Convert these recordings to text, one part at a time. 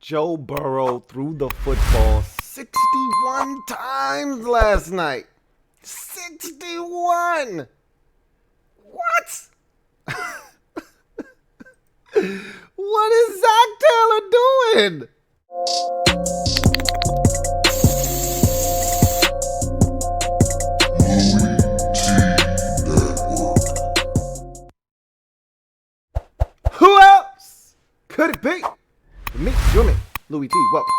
Joe Burrow threw the football 61 times last night. 61! What? What is Zach Taylor doing? Who else could it be? Me, Louie T. Welcome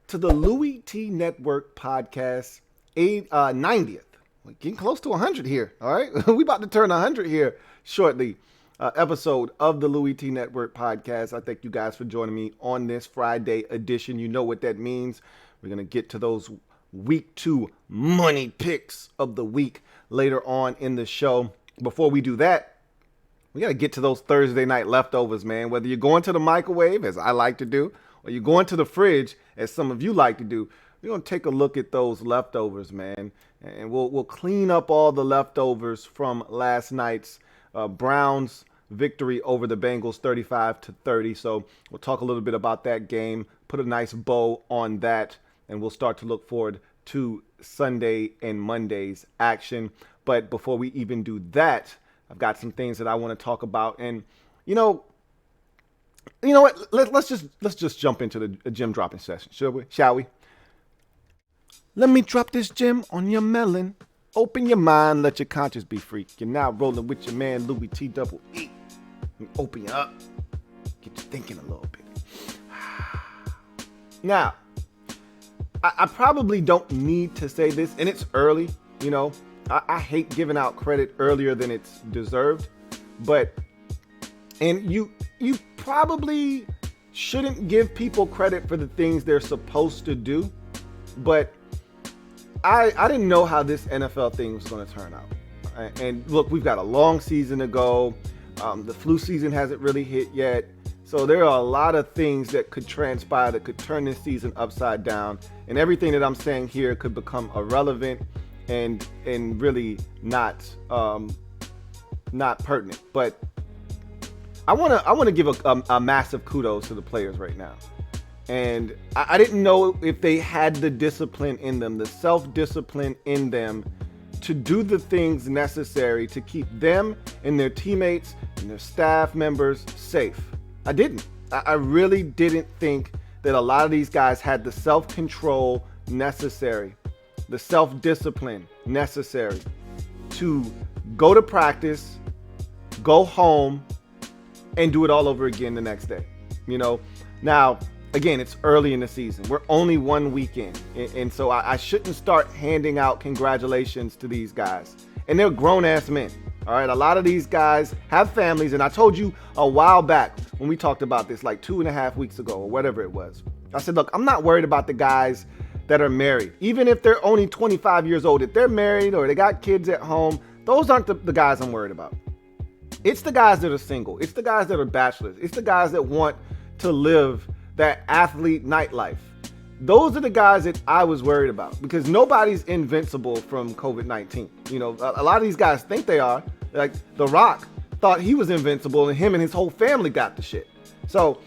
to the Louie T Network podcast, 90th. We're getting close to 100 here, all right? We about to turn 100 here shortly. Episode of the Louie T Network podcast. I thank you guys for joining me on this Friday edition. You know what that means. We're going to get to those week 2 money picks of the week later on in the show. Before we do that, we got to get to those Thursday night leftovers, man. Whether you're going to the microwave, as I like to do, or you're going to the fridge, as some of you like to do, we're going to take a look at those leftovers, man. And we'll clean up all the leftovers from last night's Browns victory over the Bengals 35-30. So we'll talk a little bit about that game, put a nice bow on that, and we'll start to look forward to Sunday and Monday's action. But before we even do that, I've got some things that I want to talk about. And you know what? Let's just jump into the gym dropping session, shall we? Let me drop this gem on your melon. Open your mind, let your conscience be free. You're now rolling with your man, Louie T double E. Let me open you up. Get you thinking a little bit. Now, I probably don't need to say this, and it's early, you know. I hate giving out credit earlier than it's deserved, and you probably shouldn't give people credit for the things they're supposed to do, but I didn't know how this NFL thing was going to turn out. And look, we've got a long season to go. The flu season hasn't really hit yet. So there are a lot of things that could transpire that could turn this season upside down. And everything that I'm saying here could become irrelevant and really not pertinent. But I want to give a massive kudos to the players right now. And I didn't know if they had the discipline in them, the self-discipline in them to do the things necessary to keep them and their teammates and their staff members safe. I didn't. I really didn't think that a lot of these guys had the self-control necessary, the self-discipline necessary to go to practice, go home, and do it all over again the next day. You know, now, again, it's early in the season. We're only 1 week in. And so I shouldn't start handing out congratulations to these guys. And they're grown-ass men. All right, a lot of these guys have families. And I told you a while back when we talked about this, like 2.5 weeks ago or whatever it was. I said, look, I'm not worried about the guys that are married. Even if they're only 25 years old, if they're married or they got kids at home, those aren't the guys I'm worried about. It's the guys that are single. It's the guys that are bachelors. It's the guys that want to live that athlete nightlife. Those are the guys that I was worried about because nobody's invincible from COVID-19. You know, a lot of these guys think they are. Like The Rock thought he was invincible and him and his whole family got the shit. So,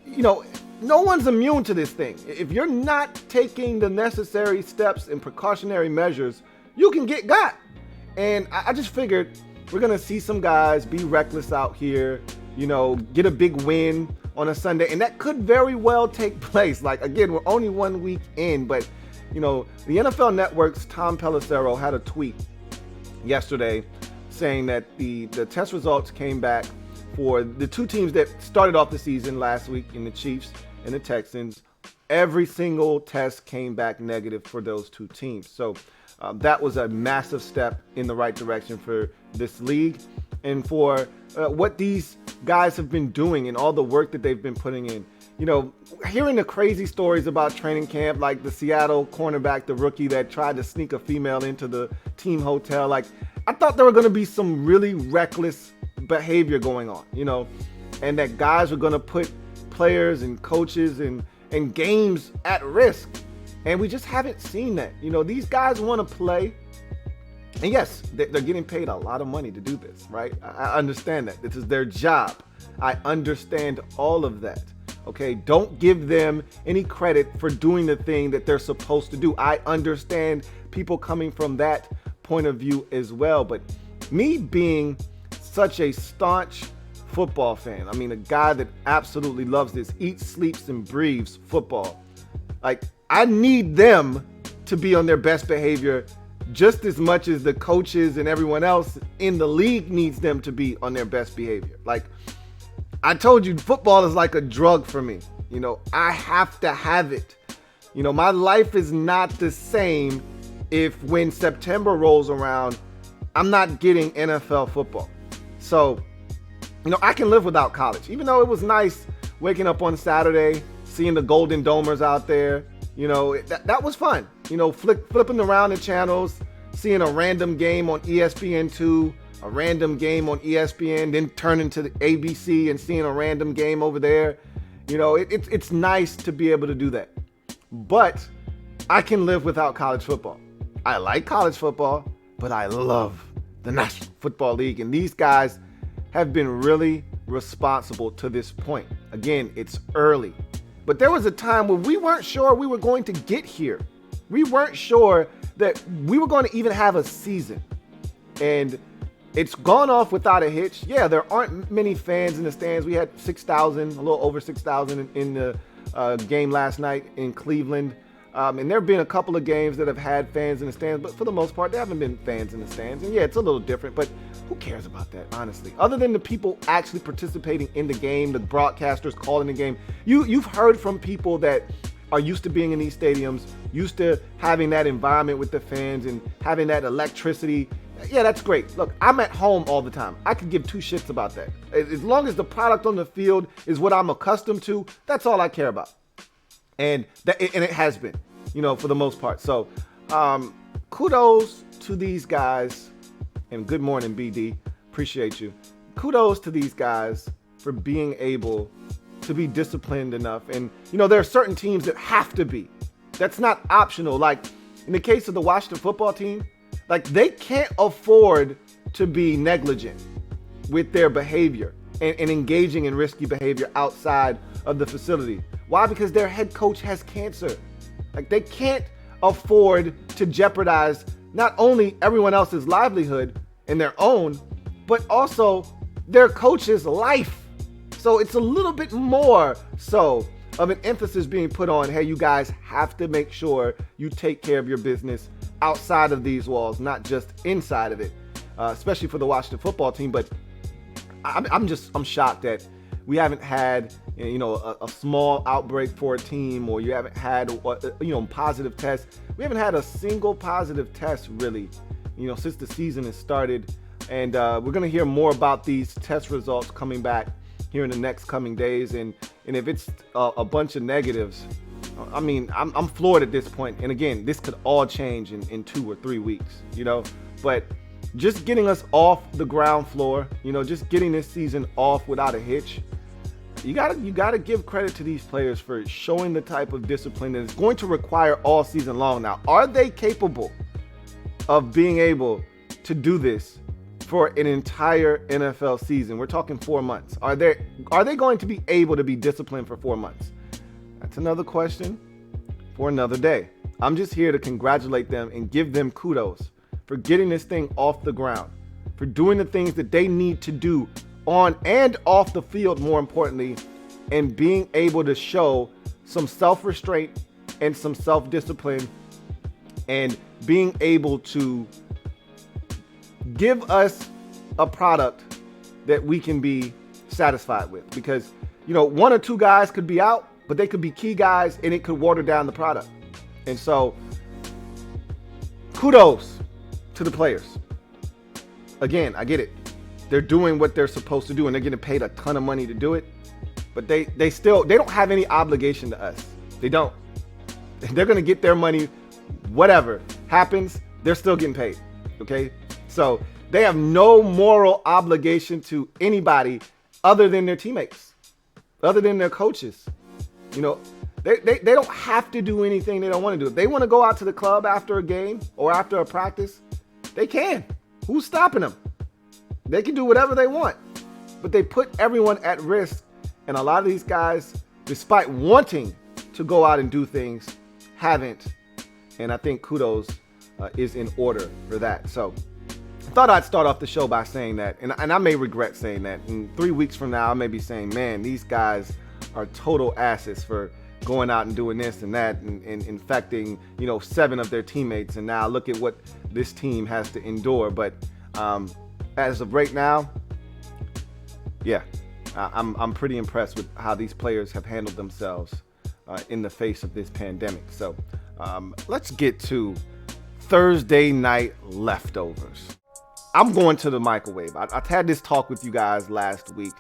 you know, no one's immune to this thing. If you're not taking the necessary steps and precautionary measures, you can get got. And I just figured we're going to see some guys be reckless out here, you know, get a big win on a Sunday. And that could very well take place. Like, again, we're only 1 week in, but, you know, the NFL Network's Tom Pelissero had a tweet yesterday saying that the test results came back for the two teams that started off the season last week in the Chiefs and the Texans. Every single test came back negative for those two teams. So that was a massive step in the right direction for this league and for what these guys have been doing and all the work that they've been putting in. You know, hearing the crazy stories about training camp, like the Seattle cornerback, the rookie that tried to sneak a female into the team hotel. Like, I thought there were going to be some really reckless behavior going on, you know, and that guys were going to put players and coaches and games at risk. And we just haven't seen that. You know, these guys want to play. And yes, they're getting paid a lot of money to do this, right? I understand that. This is their job. I understand all of that. Okay, don't give them any credit for doing the thing that they're supposed to do. I understand people coming from that point of view as well, but me being such a staunch football fan, I mean, a guy that absolutely loves this, eats, sleeps, and breathes football. Like, I need them to be on their best behavior just as much as the coaches and everyone else in the league needs them to be on their best behavior. Like, I told you, football is like a drug for me. You know, I have to have it. You know, my life is not the same if when September rolls around, I'm not getting NFL football. So, you know, I can live without college. Even though it was nice waking up on Saturday, seeing the Golden Domers out there, you know, that was fun. You know, flipping around the channels, seeing a random game on ESPN2, a random game on ESPN, then turning to the ABC and seeing a random game over there. You know, it's nice to be able to do that. But I can live without college football. I like college football, but I love the National Football League. And these guys have been really responsible to this point. Again, it's early. But there was a time when we weren't sure we were going to get here. We weren't sure that we were going to even have a season. And it's gone off without a hitch. Yeah, there aren't many fans in the stands. We had 6,000, a little over 6,000 in the game last night in Cleveland. And there have been a couple of games that have had fans in the stands, but for the most part, there haven't been fans in the stands. And yeah, it's a little different, but who cares about that, honestly? Other than the people actually participating in the game, the broadcasters calling the game, you've heard from people that are used to being in these stadiums, used to having that environment with the fans and having that electricity. Yeah, that's great. Look, I'm at home all the time. I could give two shits about that. As long as the product on the field is what I'm accustomed to, that's all I care about. And it has been, you know, for the most part. So kudos to these guys. And good morning, BD. Appreciate you. Kudos to these guys for being able to be disciplined enough. And, you know, there are certain teams that have to be. That's not optional. Like in the case of the Washington football team, like they can't afford to be negligent with their behavior and engaging in risky behavior outside of the facility. Why? Because their head coach has cancer. Like they can't afford to jeopardize not only everyone else's livelihood and their own, but also their coach's life. So it's a little bit more so of an emphasis being put on, hey, you guys have to make sure you take care of your business outside of these walls, not just inside of it, especially for the Washington football team. But I'm shocked that we haven't had, you know, a small outbreak for a team, or you haven't had, you know, positive tests. We haven't had a single positive test really, you know, since the season has started. And we're going to hear more about these test results coming back here in the next coming days. And if it's a bunch of negatives, I mean, I'm floored at this point. And again, this could all change in 2 or 3 weeks, you know, but just getting us off the ground floor, you know, just getting this season off without a hitch. You gotta give credit to these players for showing the type of discipline that it's going to require all season long. Now, are they capable of being able to do this for an entire NFL season? We're talking 4 months. Are they going to be able to be disciplined for 4 months? That's another question for another day. I'm just here to congratulate them and give them kudos for getting this thing off the ground, for doing the things that they need to do on and off the field, more importantly, and being able to show some self-restraint and some self-discipline, and being able to give us a product that we can be satisfied with. Because, you know, 1 or 2 guys could be out, but they could be key guys and it could water down the product. And so kudos to the players. Again, I get it. They're doing what they're supposed to do and they're getting paid a ton of money to do it. But they don't have any obligation to us. They don't. They're going to get their money, whatever happens, they're still getting paid. Okay? So they have no moral obligation to anybody other than their teammates, other than their coaches. You know, they don't have to do anything they don't want to do. If they want to go out to the club after a game or after a practice, they can. Who's stopping them? They can do whatever they want. But they put everyone at risk. And a lot of these guys despite wanting to go out and do things, haven't. And I think kudos is in order for that. So I thought I'd start off the show by saying that, and I may regret saying that. And 3 weeks from now, I may be saying, man, these guys are total asses for going out and doing this and that and infecting, 7 of their teammates. And now look at what this team has to endure. But as of right now, yeah, I'm pretty impressed with how these players have handled themselves in the face of this pandemic. So let's get to Thursday night leftovers. I'm going to the microwave. I had this talk with you guys last week.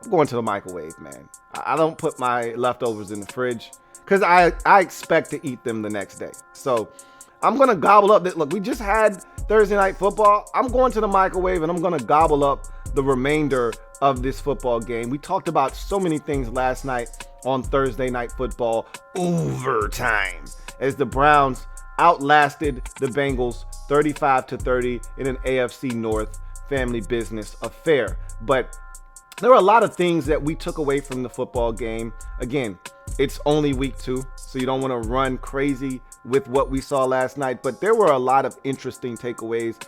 I'm going to the microwave, man. I don't put my leftovers in the fridge because I expect to eat them the next day. So I'm going to gobble up. Look, we just had Thursday night football. I'm going to the microwave and I'm going to gobble up the remainder of this football game. We talked about so many things last night on Thursday night football overtime as the Browns outlasted the Bengals 35-30 in an AFC North family business affair. But there are a lot of things that we took away from the football game. Again, it's only week 2, so you don't want to run crazy with what we saw last night. But there were a lot of interesting takeaways,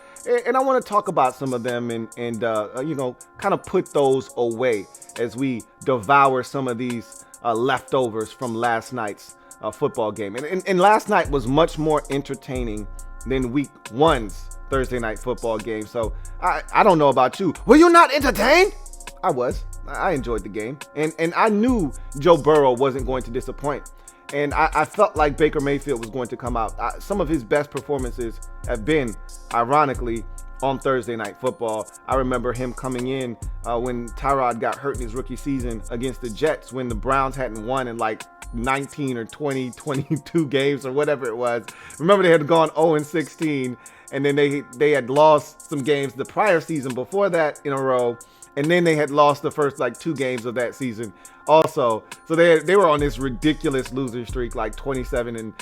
and I want to talk about some of them and kind of put those away as we devour some of these leftovers from last night's football game. And last night was much more entertaining than week 1's Thursday night football game. So I don't know about you. Were you not entertained? I was. I enjoyed the game. And I knew Joe Burrow wasn't going to disappoint. And I felt like Baker Mayfield was going to come out. Some of his best performances have been, ironically, on Thursday night football. I remember him coming in when Tyrod got hurt in his rookie season against the Jets when the Browns hadn't won in like 19 or 20, 22 games or whatever it was. Remember they had gone 0-16 and then they had lost some games the prior season before that in a row. And then they had lost the first 2 games of that season also. So they were on this ridiculous loser streak, like 27 in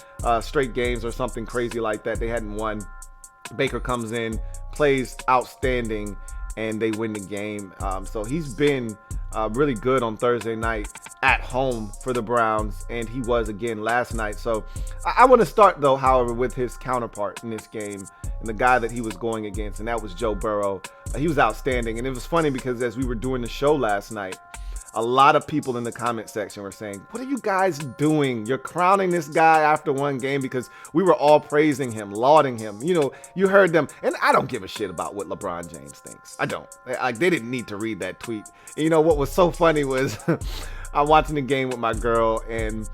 straight games or something crazy like that. They hadn't won. Baker comes in, plays outstanding, and they win the game. So he's been really good on Thursday night at home for the Browns, and he was again last night. So I want to start, though, however, with his counterpart in this game and the guy that he was going against, and that was Joe Burrow. He was outstanding, and it was funny because as we were doing the show last night, a lot of people in the comment section were saying, what are you guys doing? You're crowning this guy after one game, because we were all praising him, lauding him. You heard them. And I don't give a shit about what LeBron James thinks. I don't. They didn't need to read that tweet. And what was so funny was I'm watching the game with my girl, and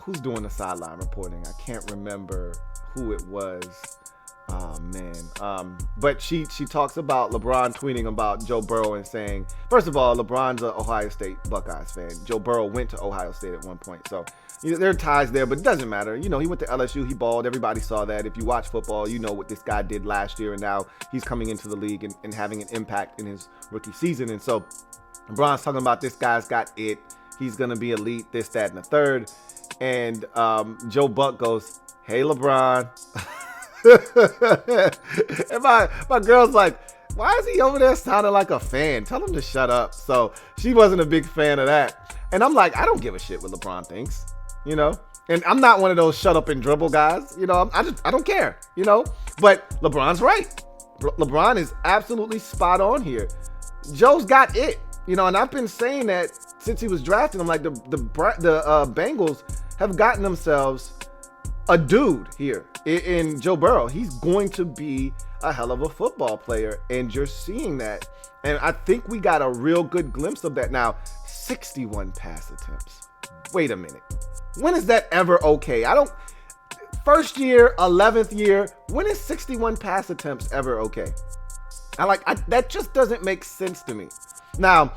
who's doing the sideline reporting? I can't remember who it was. Oh man. But she talks about LeBron tweeting about Joe Burrow and saying, first of all, LeBron's an Ohio State Buckeyes fan. Joe Burrow went to Ohio State at one point. So there are ties there, but it doesn't matter. He went to LSU, he balled. Everybody saw that. If you watch football, you know what this guy did last year, and now he's coming into the league and having an impact in his rookie season. And so LeBron's talking about this guy's got it. He's going to be elite, this, that, and the third. And Joe Buck goes, hey, LeBron. And my girl's like, why is he over there sounding like a fan? Tell him to shut up. So she wasn't a big fan of that. And I'm like, I don't give a shit what LeBron thinks, and I'm not one of those shut up and dribble guys. I don't care, but LeBron's right. LeBron is absolutely spot on here. Joe's got it, and I've been saying that since he was drafted. I'm like, the Bengals have gotten themselves a dude here in Joe Burrow. He's going to be a hell of a football player, and you're seeing that. And I think we got a real good glimpse of that. Now, 61 pass attempts. Wait a minute. When is that ever okay? First year, 11th year, when is 61 pass attempts ever okay? That just doesn't make sense to me. Now,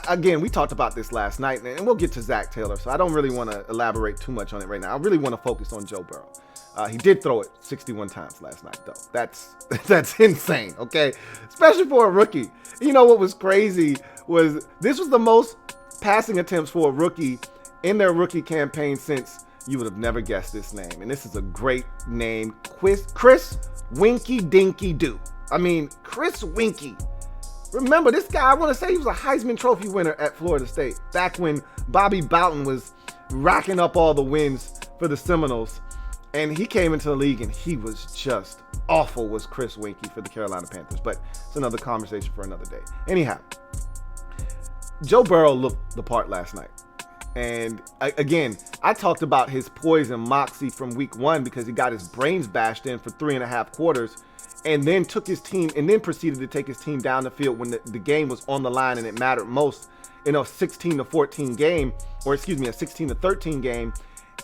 again, we talked about this last night, and we'll get to Zach Taylor, so I don't really want to elaborate too much on it right now. I really want to focus on Joe Burrow. He did throw it 61 times last night, though. That's insane, okay? Especially for a rookie. What was crazy was this was the most passing attempts for a rookie in their rookie campaign since you would have never guessed this name. And this is a great name, Chris Winky Dinky Doo. Chris Winky. Remember, this guy, I want to say he was a Heisman Trophy winner at Florida State back when Bobby Bowden was racking up all the wins for the Seminoles. And he came into the league and he was just awful, was Chris Weinke for the Carolina Panthers. But it's another conversation for another day. Anyhow, Joe Burrow looked the part last night. And again, I talked about his poise and moxie from week 1 because he got his brains bashed in for 3.5 quarters and then took his team and then proceeded to take his team down the field when the game was on the line and it mattered most in a 16-14 game, or excuse me, a 16-13 game,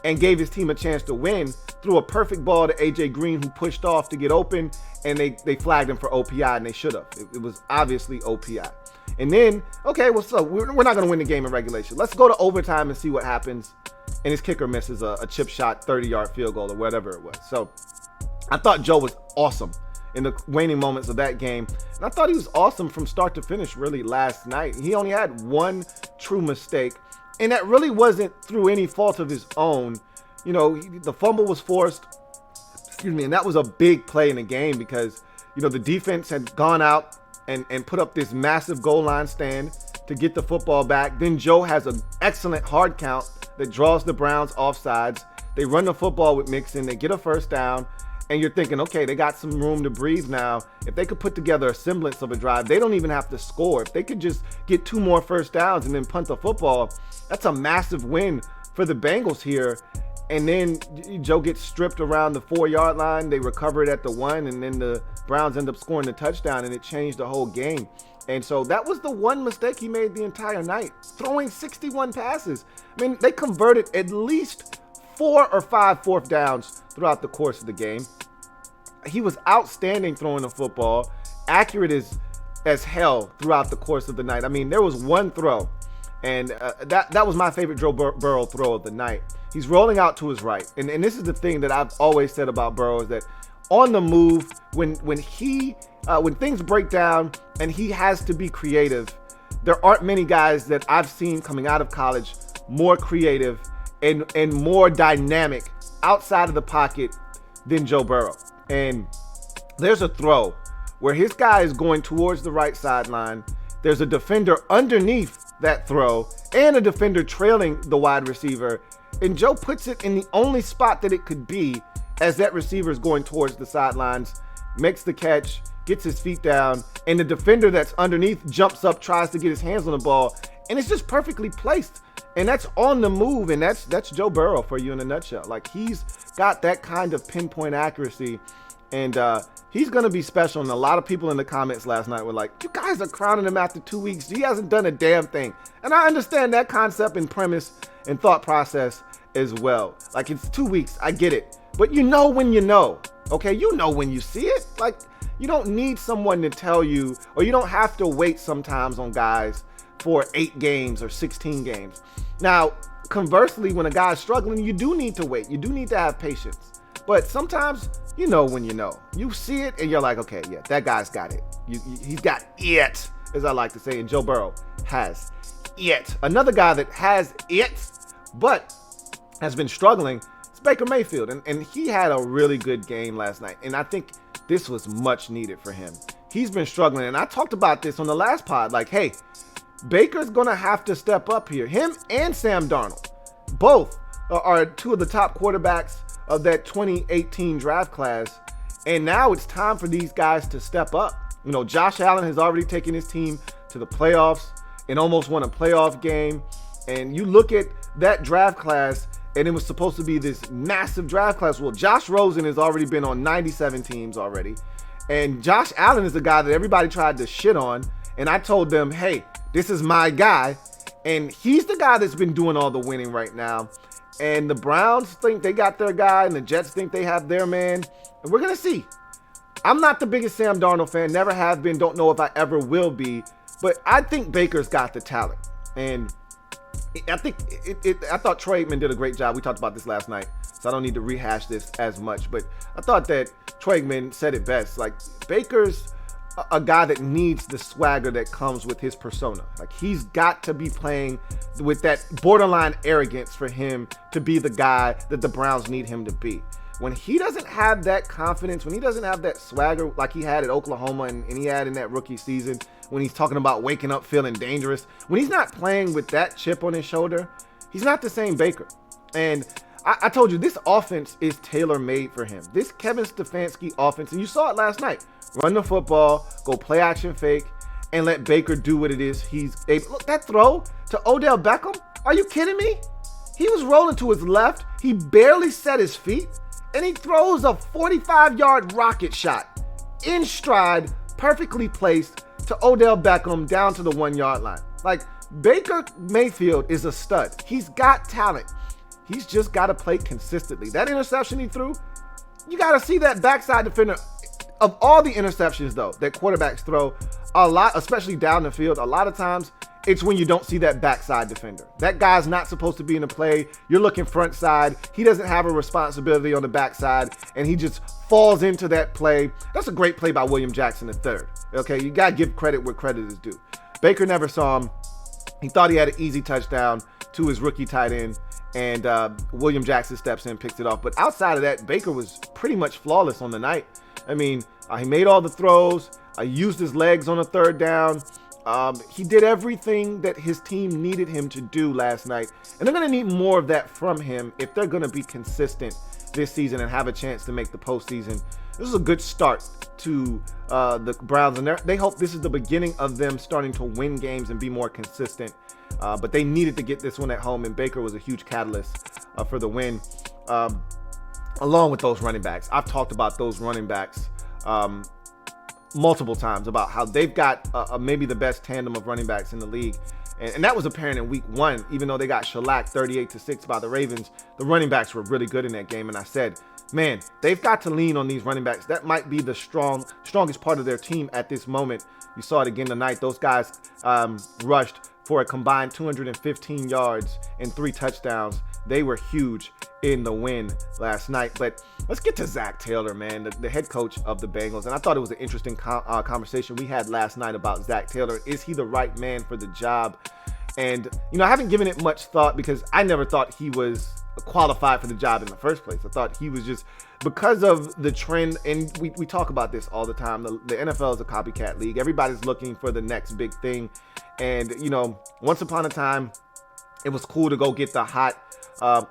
and gave his team a chance to win threw a perfect ball to AJ Green, who pushed off to get open, and they flagged him for OPI, and they should have. It was obviously OPI. And then, okay, well, so we're not going to win the game in regulation. Let's go to overtime and see what happens. And his kicker misses a chip shot, 30-yard field goal or whatever it was. So I thought Joe was awesome in the waning moments of that game. And I thought he was awesome from start to finish really last night. He only had one true mistake, and that really wasn't through any fault of his own. You know, the fumble was forced, and that was a big play in the game because, you know, the defense had gone out and put up this massive goal line stand to get the football back. Then Joe has an excellent hard count that draws the Browns offsides. They run the football with Mixon. They get a first down. And you're thinking, okay, they got some room to breathe now. If they could put together a semblance of a drive, they don't even have to score. If they could just get 2 more first downs and then punt the football, that's a massive win for the Bengals here. And then Joe gets stripped around the 4-yard line. They recover it at the 1, and then the Browns end up scoring the touchdown, and it changed the whole game. And so that was the one mistake he made the entire night, throwing 61 passes. I mean, they converted at least 4 or 5 fourth downs throughout the course of the game. He was outstanding throwing the football, accurate as hell throughout the course of the night. I mean, there was one throw, and that was my favorite Joe Burrow throw of the night. He's rolling out to his right, and this is the thing that I've always said about Burrow, is that on the move, when things break down and he has to be creative, there aren't many guys that I've seen coming out of college more creative and more dynamic outside of the pocket than Joe Burrow. And there's a throw where his guy is going towards the right sideline. There's a defender underneath that throw and a defender trailing the wide receiver. And Joe puts it in the only spot that it could be as that receiver is going towards the sidelines, makes the catch, gets his feet down, and the defender that's underneath jumps up, tries to get his hands on the ball, and it's just perfectly placed. And that's on the move, and that's Joe Burrow for you in a nutshell. Like, he's got that kind of pinpoint accuracy, and he's going to be special. And a lot of people in the comments last night were like, you guys are crowning him after 2 weeks. He hasn't done a damn thing. And I understand that concept and premise and thought process as well. Like, it's 2 weeks. I get it. But you know when you know, okay? You know when you see it. Like, you don't need someone to tell you, or you don't have to wait sometimes on guys for 8 games or 16 games. Now, conversely, when a guy's struggling, you do need to wait. You do need to have patience. But sometimes, you know when you know. You see it and you're like, okay, yeah, that guy's got it. He's got it, as I like to say, and Joe Burrow has it. Another guy that has it, but has been struggling, is Baker Mayfield. And he had a really good game last night. And I think this was much needed for him. He's been struggling. And I talked about this on the last pod. Like, hey, Baker's going to have to step up here. Him and Sam Darnold, both are 2 of the top quarterbacks of that 2018 draft class. And now it's time for these guys to step up. You know, Josh Allen has already taken his team to the playoffs and almost won a playoff game. And you look at that draft class, and it was supposed to be this massive draft class. Well, Josh Rosen has already been on 97 teams already. And Josh Allen is a guy that everybody tried to shit on. And I told them, hey, this is my guy. And he's the guy that's been doing all the winning right now. And the Browns think they got their guy, and the Jets think they have their man. And we're going to see. I'm not the biggest Sam Darnold fan, never have been, don't know if I ever will be. But I think Baker's got the talent. And I thought Troy Aikman did a great job. We talked about this last night, so I don't need to rehash this as much. But I thought that Troy Aikman said it best. Like, Baker's a guy that needs the swagger that comes with his persona. Like, he's got to be playing with that borderline arrogance for him to be the guy that the Browns need him to be. when he doesn't have that confidence, when he doesn't have that swagger like he had at Oklahoma and he had in that rookie season, when he's talking about waking up feeling dangerous, when he's not playing with that chip on his shoulder, he's not the same Baker. And I told you, this offense is tailor-made for him. This Kevin Stefanski offense, and you saw it last night, run the football, go play action fake, and let Baker do what it is he's able. Look, that throw to Odell Beckham, are you kidding me? He was rolling to his left, he barely set his feet, and he throws a 45-yard rocket shot in stride, perfectly placed to Odell Beckham down to the 1-yard line. Like, Baker Mayfield is a stud. He's got talent. He's just got to play consistently. That interception he threw, you got to see that backside defender. Of all the interceptions, though, that quarterbacks throw, a lot, especially down the field, a lot of times, it's when you don't see that backside defender. That guy's not supposed to be in the play. You're looking front side. He doesn't have a responsibility on the backside, and he just falls into that play. That's a great play by William Jackson III. Okay, you got to give credit where credit is due. Baker never saw him. He thought he had an easy touchdown to his rookie tight end, and William Jackson steps in, picks it off. But outside of that, Baker was pretty much flawless on the night. I mean, he made all the throws. Used his legs on a third down. He did everything that his team needed him to do last night. And they're going to need more of that from him if they're going to be consistent this season and have a chance to make the postseason. This is a good start to the Browns, and they hope this is the beginning of them starting to win games and be more consistent. But they needed to get this one at home, and Baker was a huge catalyst for the win, along with those running backs. I've talked about those running backs multiple times about how they've got maybe the best tandem of running backs in the league. And that was apparent in week 1. Even though they got shellacked 38-6 by the Ravens, the running backs were really good in that game. And I said, man, they've got to lean on these running backs. That might be the strongest part of their team at this moment. You saw it again tonight. Those guys rushed for a combined 215 yards and 3 touchdowns. They were huge in the win last night. But let's get to Zac Taylor, man, the head coach of the Bengals. And I thought it was an interesting conversation we had last night about Zac Taylor. Is he the right man for the job? And, you know, I haven't given it much thought because I never thought he was qualified for the job in the first place. I thought he was just, because of the trend, and we talk about this all the time, the NFL is a copycat league. Everybody's looking for the next big thing. And, you know, once upon a time, it was cool to go get the hot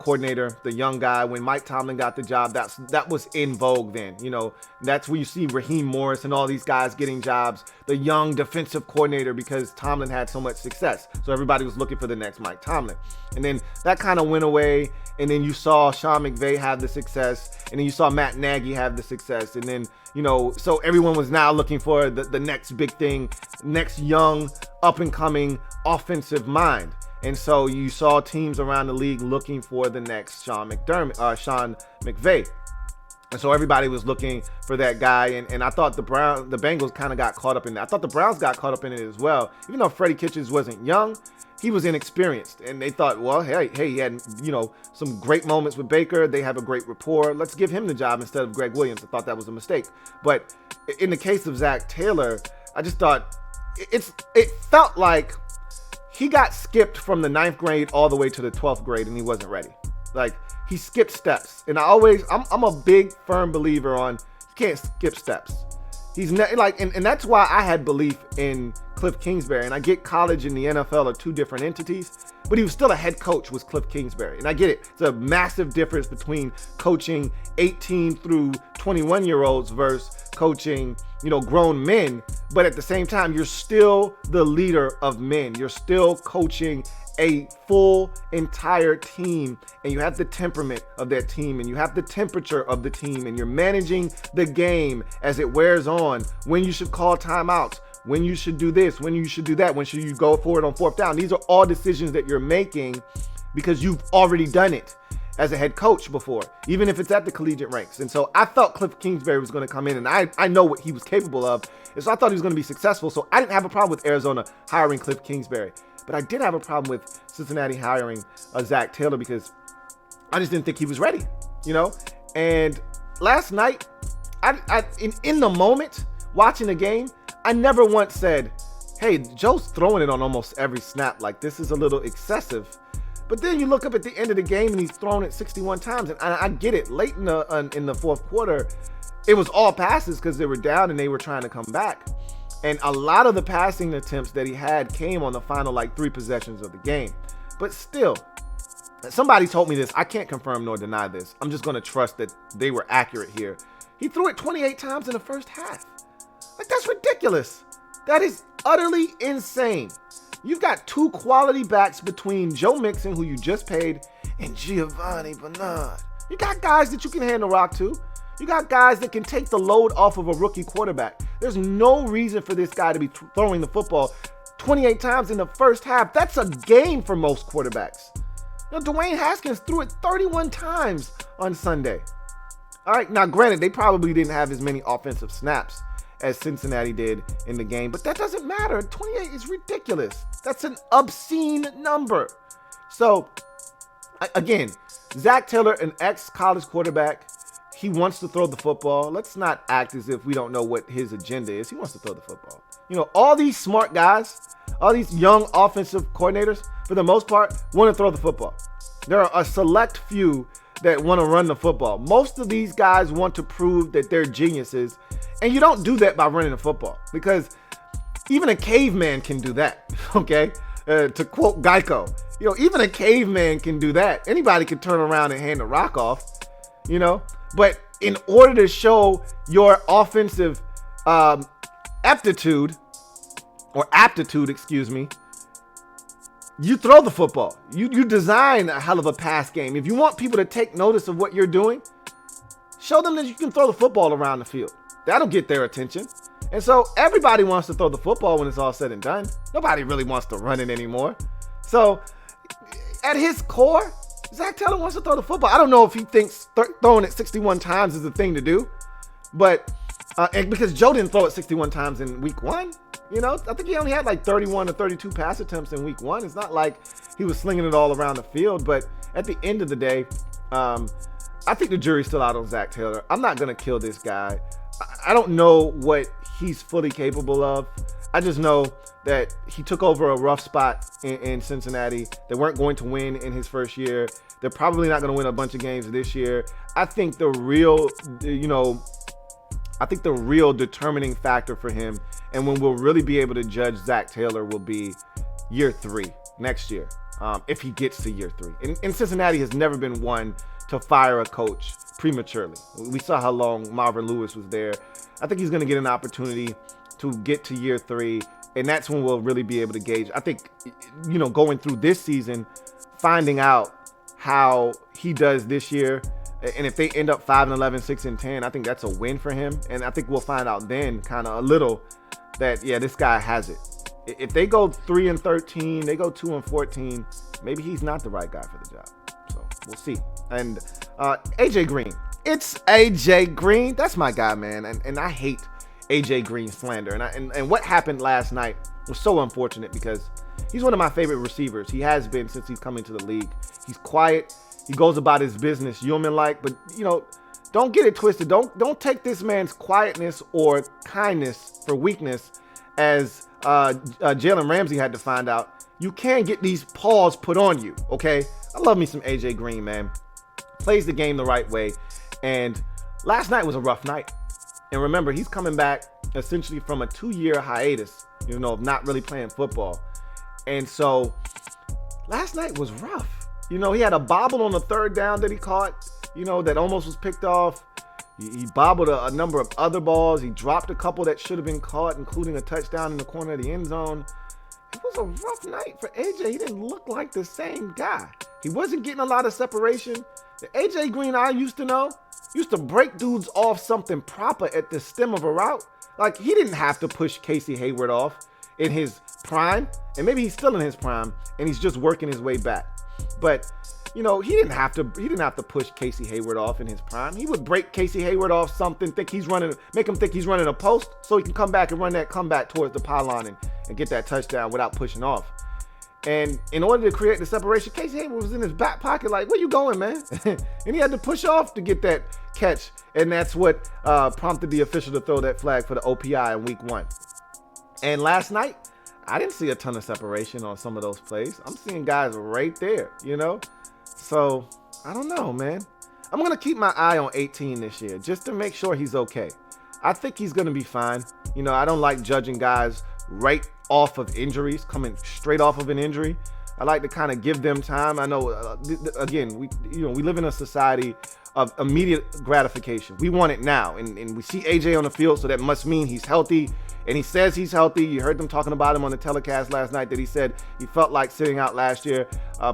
coordinator, the young guy. When Mike Tomlin got the job, that was in vogue then. You know, that's where you see Raheem Morris and all these guys getting jobs, the young defensive coordinator, because Tomlin had so much success. So everybody was looking for the next Mike Tomlin. And then that kind of went away. And then you saw Sean McVay have the success. And then you saw Matt Nagy have the success. And then, you know, so everyone was now looking for the next big thing, next young, up-and-coming offensive mind. And so you saw teams around the league looking for the next Sean McVay. And so everybody was looking for that guy. And I thought the Bengals kind of got caught up in that. I thought the Browns got caught up in it as well. Even though Freddie Kitchens wasn't young, he was inexperienced. And they thought, well, hey, he had, you know, some great moments with Baker. They have a great rapport. Let's give him the job instead of Greg Williams. I thought that was a mistake. But in the case of Zac Taylor, I just thought it felt like he got skipped from the 9th grade all the way to the 12th grade, and he wasn't ready. Like, he skipped steps. And I'm a big, firm believer on you can't skip steps. He's not like, and that's why I had belief in Cliff Kingsbury. And I get college and the NFL are two different entities, but he was still a head coach, was Cliff Kingsbury. And I get it. It's a massive difference between coaching 18 through 21-year-olds versus coaching, you know, grown men. But at the same time, you're still the leader of men. You're still coaching a full entire team, and you have the temperament of that team, and you have the temperature of the team, and you're managing the game as it wears on, when you should call timeouts, when you should do this, when you should do that, when should you go for it on 4th down. These are all decisions that you're making because you've already done it as a head coach before, even if it's at the collegiate ranks. And so I felt Cliff Kingsbury was going to come in, and I know what he was capable of, and so I thought he was going to be successful. So I didn't have a problem with Arizona hiring Cliff Kingsbury. But I did have a problem with Cincinnati hiring Zac Taylor because I just didn't think he was ready, you know? And last night, in the moment, watching the game, I never once said, hey, Joe's throwing it on almost every snap. Like, this is a little excessive. But then you look up at the end of the game and he's thrown it 61 times. And I get it. Late in the fourth quarter, it was all passes because they were down and they were trying to come back. And a lot of the passing attempts that he had came on the final 3 possessions of the game. But still, somebody told me this. I can't confirm nor deny this. I'm just going to trust that they were accurate here. He threw it 28 times in the first half. That's ridiculous. That is utterly insane. You've got 2 quality backs between Joe Mixon, who you just paid, and Giovanni Bernard. You got guys that you can hand the rock to. You got guys that can take the load off of a rookie quarterback. There's no reason for this guy to be throwing the football 28 times in the first half. That's a game for most quarterbacks. Dwayne Haskins threw it 31 times on Sunday. All right, now granted, they probably didn't have as many offensive snaps as Cincinnati did in the game, but that doesn't matter. 28 is ridiculous. That's an obscene number. So, again, Zach Taylor, an ex-college quarterback, he wants to throw the football. Let's not act as if we don't know what his agenda is. He wants to throw the football. All these smart guys, all these young offensive coordinators, for the most part, want to throw the football. There are a select few that want to run the football. Most of these guys want to prove that they're geniuses, and you don't do that by running the football, because even a caveman can do that, okay? To quote Geico, even a caveman can do that. Anybody can turn around and hand the rock off, But in order to show your offensive aptitude, you throw the football. You design a hell of a pass game. If you want people to take notice of what you're doing, show them that you can throw the football around the field. That'll get their attention. And so everybody wants to throw the football when it's all said and done. Nobody really wants to run it anymore. So at his core, Zach Taylor wants to throw the football. I don't know if he thinks throwing it 61 times is the thing to do, but and because Joe didn't throw it 61 times in week 1, I think he only had 31 or 32 pass attempts in week 1. It's not like he was slinging it all around the field, but at the end of the day, I think the jury's still out on Zach Taylor. I'm not going to kill this guy. I don't know what he's fully capable of. I just know that he took over a rough spot in Cincinnati. They weren't going to win in his first year. They're probably not going to win a bunch of games this year. I think the real determining factor for him, and when we'll really be able to judge Zach Taylor, will be year 3 next year, if he gets to year 3. And Cincinnati has never been one to fire a coach prematurely. We saw how long Marvin Lewis was there. I think he's going to get an opportunity to get to year 3, and that's when we'll really be able to gauge. I think, going through this season, finding out how he does this year, and if they end up 5-11, 6-10, I think that's a win for him. And I think we'll find out then kind of a little that, yeah, this guy has it. If they go 3-13, they go 2-14, maybe he's not the right guy for the job. So we'll see. And AJ Green. It's AJ Green. That's my guy, man. And I hate AJ Green slander. And what happened last night was so unfortunate because he's one of my favorite receivers. He has been since he's come into the league. He's quiet. He goes about his business human-like, but don't get it twisted. Don't take this man's quietness or kindness for weakness, as Jalen Ramsey had to find out. You can get these paws put on you, okay? I love me some AJ Green, man. Plays the game the right way, and last night was a rough night. And remember, he's coming back essentially from a 2-year hiatus, of not really playing football. And so last night was rough. He had a bobble on the 3rd down that he caught, that almost was picked off. He bobbled a number of other balls. He dropped a couple that should have been caught, including a touchdown in the corner of the end zone. It was a rough night for AJ. He didn't look like the same guy. He wasn't getting a lot of separation. The AJ Green I used to know used to break dudes off something proper at the stem of a route. Like, he didn't have to push Casey Hayward off in his prime, and maybe he's still in his prime, and he's just working his way back. But he didn't have to push Casey Hayward off in his prime. He would break Casey Hayward off something, make him think he's running a post, so he can come back and run that comeback towards the pylon and get that touchdown without pushing off. And in order to create the separation, Casey Hayward was in his back pocket like, where you going, man? And he had to push off to get that catch. And that's what prompted the official to throw that flag for the OPI in week 1. And last night, I didn't see a ton of separation on some of those plays. I'm seeing guys right there, So, I don't know, man. I'm going to keep my eye on 18 this year just to make sure he's okay. I think he's going to be fine. I don't like judging guys right off of injuries, coming straight off of an injury. I like to kind of give them time. I know, again, we live in a society of immediate gratification. We want it now. And we see AJ on the field, so that must mean he's healthy. And he says he's healthy. You heard them talking about him on the telecast last night that he said he felt like sitting out last year,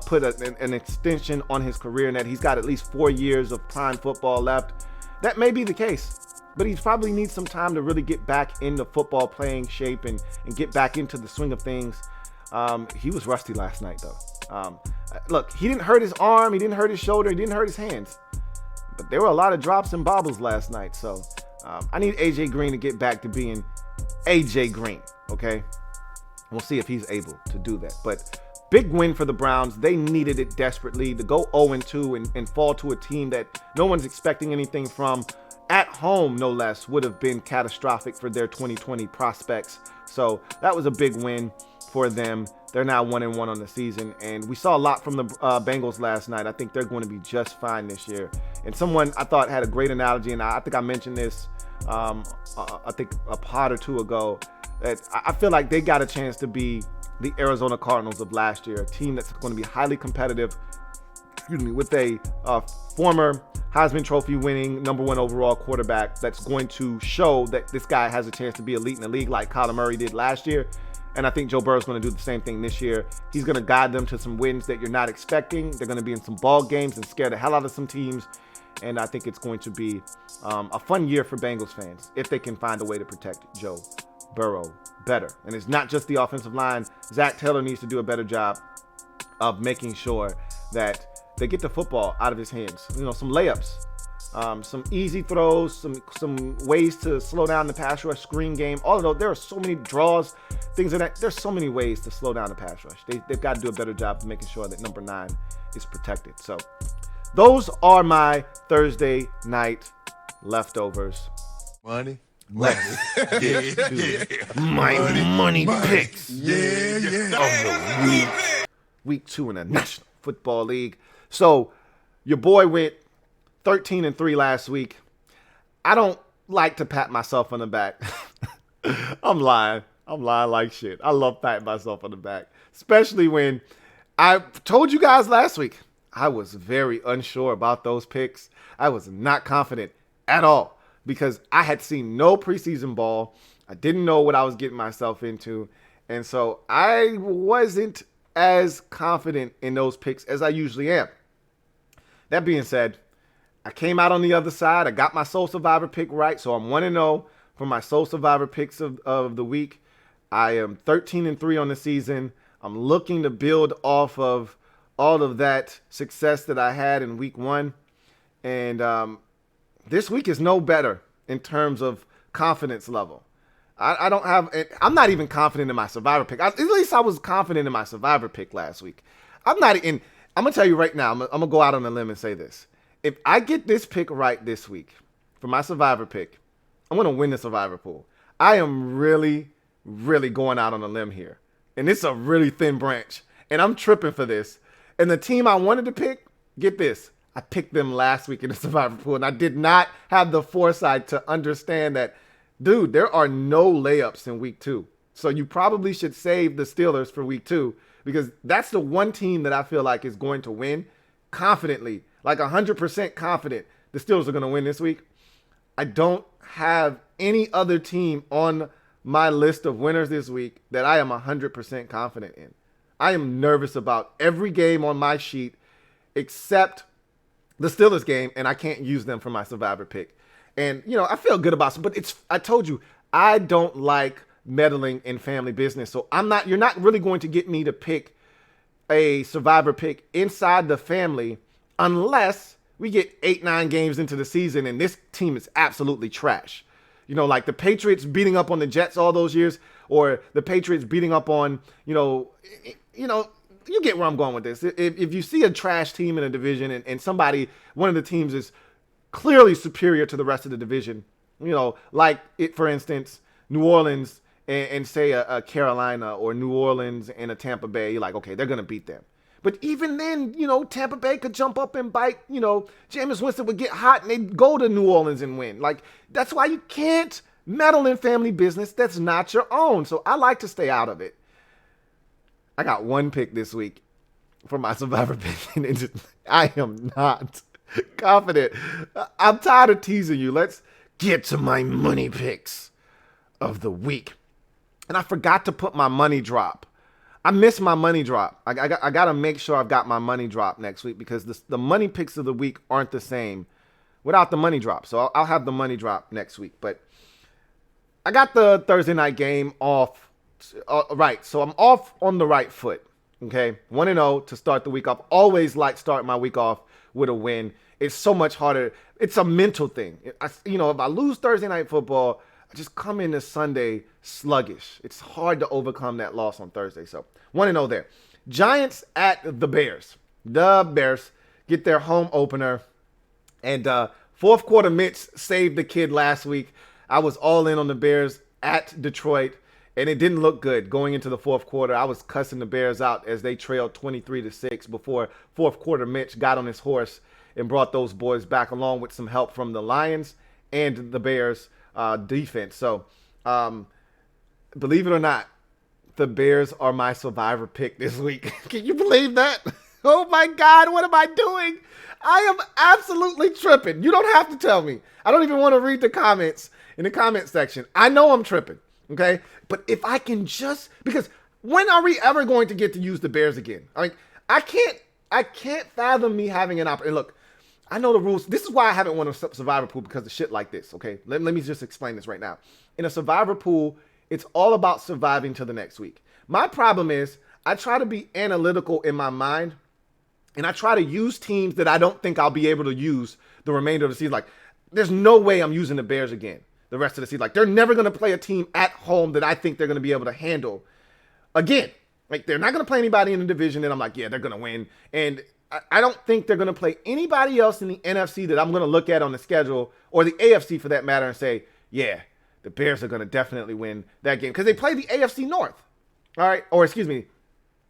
put an extension on his career, and that he's got at least 4 years of prime football left. That may be the case, but he probably needs some time to really get back into football playing shape and get back into the swing of things. He was rusty last night, though. Look, he didn't hurt his arm. He didn't hurt his shoulder. He didn't hurt his hands. But there were a lot of drops and bobbles last night. So I need AJ Green to get back to being AJ Green, okay? We'll see if he's able to do that. But big win for the Browns. They needed it desperately to go 0-2 and fall to a team that no one's expecting anything from. At home, no less, would have been catastrophic for their 2020 prospects. So that was a big win for them. They're now 1-1 on the season, and we saw a lot from the Bengals last night. I think they're going to be just fine this year. And someone I thought had a great analogy, and I think I mentioned this, I think a pod or two ago, that I feel like they got a chance to be the Arizona Cardinals of last year, a team that's going to be highly competitive, with a former Heisman Trophy winning #1 overall quarterback that's going to show that this guy has a chance to be elite in the league like Kyler Murray did last year. And I think Joe Burrow's going to do the same thing this year. He's going to guide them to some wins that you're not expecting. They're going to be in some ball games and scare the hell out of some teams. And I think it's going to be a fun year for Bengals fans if they can find a way to protect Joe Burrow better. And it's not just the offensive line. Zach Taylor needs to do a better job of making sure that they get the football out of his hands. Some layups, some easy throws, some ways to slow down the pass rush, screen game. All of those, there are so many draws, things like that. There's so many ways to slow down the pass rush. They've got to do a better job of making sure that number 9 is protected. So those are my Thursday night leftovers. Money. Let's get to my money picks of the week. Week 2 in the National Football League. So your boy went 13-3 last week. I don't like to pat myself on the back. I'm lying like shit. I love patting myself on the back, especially when I told you guys last week I was very unsure about those picks. I was not confident at all because I had seen no preseason ball. I didn't know what I was getting myself into. And so I wasn't as confident in those picks as I usually am. That being said, I came out on the other side. I got my Soul Survivor pick right. So I'm 1-0 for my Soul Survivor picks of the week. I am 13-3 on the season. I'm looking to build off of all of that success that I had in week 1. And this week is no better in terms of confidence level. I don't have, I'm not even confident in my Survivor pick. At least I was confident in my Survivor pick last week. I'm going to tell you right now, I'm going to go out on a limb and say this. If I get this pick right this week for my Survivor pick, I'm going to win the Survivor pool. I am really, really going out on a limb here. And it's a really thin branch. And I'm tripping for this. And the team I wanted to pick, get this, I picked them last week in the Survivor pool. And I did not have the foresight to understand that, dude, there are no layups in week 2. So you probably should save the Steelers for week 2 because that's the one team that I feel like is going to win confidently, like 100% confident the Steelers are going to win this week. I don't have any other team on my list of winners this week that I am 100% confident in. I am nervous about every game on my sheet except the Steelers game, and I can't use them for my Survivor pick. And, I feel good about it, but I told you, I don't like meddling in family business. So you're not really going to get me to pick a Survivor pick inside the family unless we get 8-9 games into the season and this team is absolutely trash. Like the Patriots beating up on the Jets all those years, or the Patriots beating up on, you get where I'm going with this. If you see a trash team in a division and one of the teams is clearly superior to the rest of the division, like for instance, New Orleans and say a Carolina or New Orleans and a Tampa Bay, you're like, okay, they're going to beat them. But even then, Tampa Bay could jump up and bite. Jameis Winston would get hot and they'd go to New Orleans and win. Like, that's why you can't meddle in family business that's not your own. So I like to stay out of it. I got one pick this week for my survivor pick, and I am not confident. I'm tired of teasing you. Let's get to my money picks of the week. And I forgot to put my money drop. I missed my money drop. I got to make sure I've got my money drop next week because the money picks of the week aren't the same without the money drop. So I'll have the money drop next week. But I got the Thursday night game off. Right. So I'm off on the right foot. Okay. 1-0 to start the week off. Always like starting my week off with a win. It's so much harder. It's a mental thing. If I lose Thursday night football, I just come into Sunday sluggish. It's hard to overcome that loss on Thursday. So 1-0 there. Giants at the Bears. The Bears get their home opener. And fourth quarter Mitch saved the kid last week. I was all in on the Bears at Detroit. And it didn't look good going into the fourth quarter. I was cussing the Bears out as they trailed 23-6 before fourth quarter Mitch got on his horse and brought those boys back along with some help from the Lions and the Bears defense. So, believe it or not, the Bears are my survivor pick this week. Can you believe that? Oh my God, what am I doing? I am absolutely tripping. You don't have to tell me. I don't even want to read the comments in the comment section. I know I'm tripping, okay? But if I can just, because when are we ever going to get to use the Bears again? I can't fathom me having an opportunity. Look, I know the rules. This is why I haven't won a survivor pool, because of shit like this, okay? Let me just explain this right now. In a survivor pool, it's all about surviving to the next week. My problem is I try to be analytical in my mind, and I try to use teams that I don't think I'll be able to use the remainder of the season. Like, there's no way I'm using the Bears again the rest of the season. Like, they're never going to play a team at home that I think they're going to be able to handle again. Like, they're not going to play anybody in the division that I'm like, yeah, they're going to win. And I don't think they're going to play anybody else in the NFC that I'm going to look at on the schedule, or the AFC for that matter, and say, yeah, the Bears are going to definitely win that game. Because they play the AFC North. All right? Or, excuse me,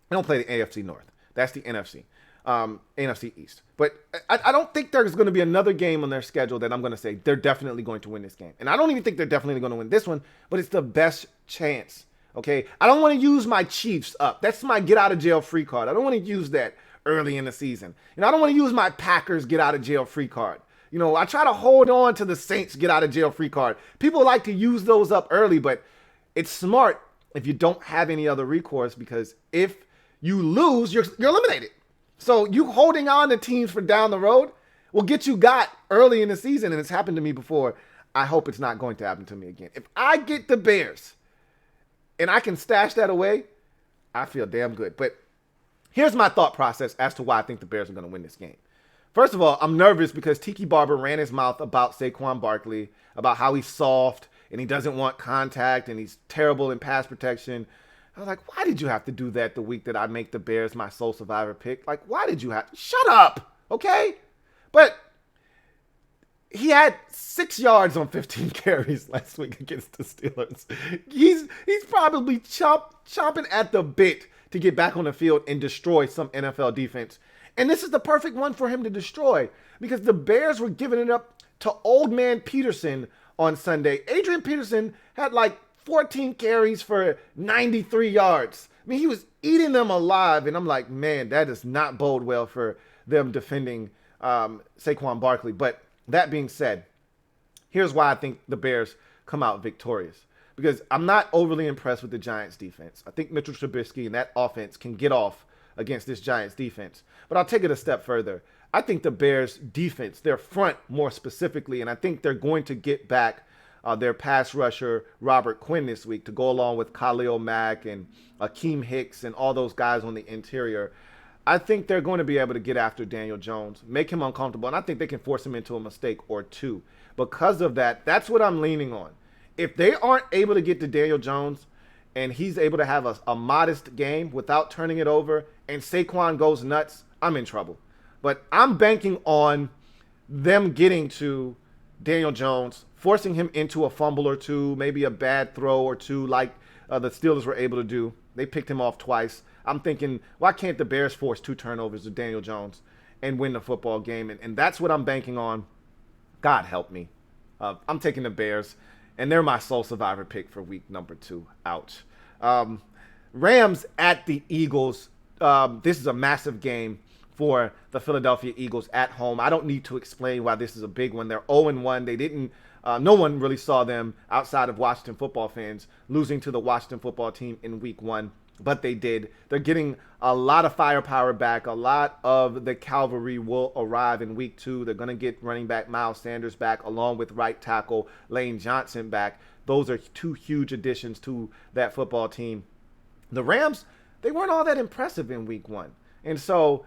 they don't play the AFC North. That's the NFC. NFC East. But I don't think there's going to be another game on their schedule that I'm going to say they're definitely going to win this game. And I don't even think they're definitely going to win this one, but it's the best chance. Okay? I don't want to use my Chiefs up. That's my get out of jail free card. I don't want to use that early in the season. I don't want to use my Packers get out of jail free card. I try to hold on to the Saints get out of jail free card. People like to use those up early, but it's smart if you don't have any other recourse, because if you lose, you're eliminated. So you holding on to teams for down the road will get you got early in the season, and it's happened to me before. I hope it's not going to happen to me again. If I get the Bears and I can stash that away, I feel damn good. But here's my thought process as to why I think the Bears are going to win this game. First of all, I'm nervous because Tiki Barber ran his mouth about Saquon Barkley, about how he's soft and he doesn't want contact and he's terrible in pass protection. I was like, why did you have to do that the week that I make the Bears my sole survivor pick? Like, why did you have to? Shut up, okay? But he had 6 yards on 15 carries last week against the Steelers. He's probably chomping at the bit to get back on the field and destroy some NFL defense. And this is the perfect one for him to destroy, because the Bears were giving it up to old man Peterson on Sunday. Adrian Peterson had like 14 carries for 93 yards. I mean, he was eating them alive. And I'm like, man, that does not bode well for them defending Saquon Barkley. But that being said, here's why I think the Bears come out victorious. Because I'm not overly impressed with the Giants defense. I think Mitchell Trubisky and that offense can get off against this Giants defense. But I'll take it a step further. I think the Bears defense, their front more specifically, and I think they're going to get back their pass rusher, Robert Quinn, this week to go along with Khalil Mack and Akeem Hicks and all those guys on the interior. I think they're going to be able to get after Daniel Jones, make him uncomfortable, and I think they can force him into a mistake or two. Because of that, that's what I'm leaning on. If they aren't able to get to Daniel Jones and he's able to have a modest game without turning it over and Saquon goes nuts, I'm in trouble. But I'm banking on them getting to Daniel Jones, forcing him into a fumble or two, maybe a bad throw or two, like the Steelers were able to do. They picked him off twice. I'm thinking, why can't the Bears force 2 turnovers to Daniel Jones and win the football game? And that's what I'm banking on. God help me. I'm taking the Bears, and they're my sole survivor pick for week number 2. Ouch. Rams at the Eagles. This is a massive game for the Philadelphia Eagles at home. I don't need to explain why this is a big one. They're 0-1. They didn't. No one really saw them outside of Washington football fans losing to the Washington football team in week 1, but they did. They're getting a lot of firepower back. A lot of the cavalry will arrive in week 2. They're going to get running back Miles Sanders back, along with right tackle Lane Johnson back. Those are 2 huge additions to that football team. The Rams, they weren't all that impressive in week 1. And so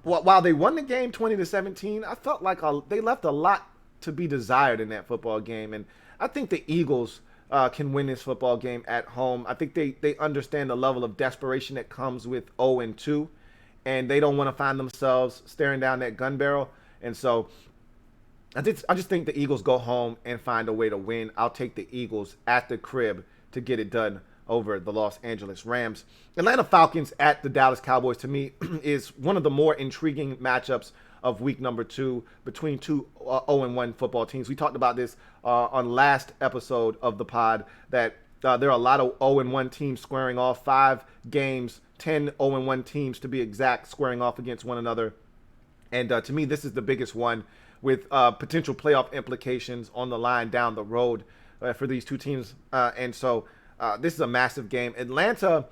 while they won the game 20-17, I felt like they left a lot to be desired in that football game. And I think the Eagles can win this football game at home. I think they understand the level of desperation that comes with 0-2, and they don't want to find themselves staring down that gun barrel. And so I just think the Eagles go home and find a way to win. I'll take the Eagles at the crib to get it done over the Los Angeles Rams. Atlanta Falcons at the Dallas Cowboys, to me, is one of the more intriguing matchups of week number 2 between 2 0-1 football teams. We talked about this on last episode of the pod, that there are a lot of 0-1 teams squaring off, 5 games, 10 0-1 teams to be exact, squaring off against one another. And to me, this is the biggest one, with potential playoff implications on the line down the road for these 2 teams. And so this is a massive game. Atlanta,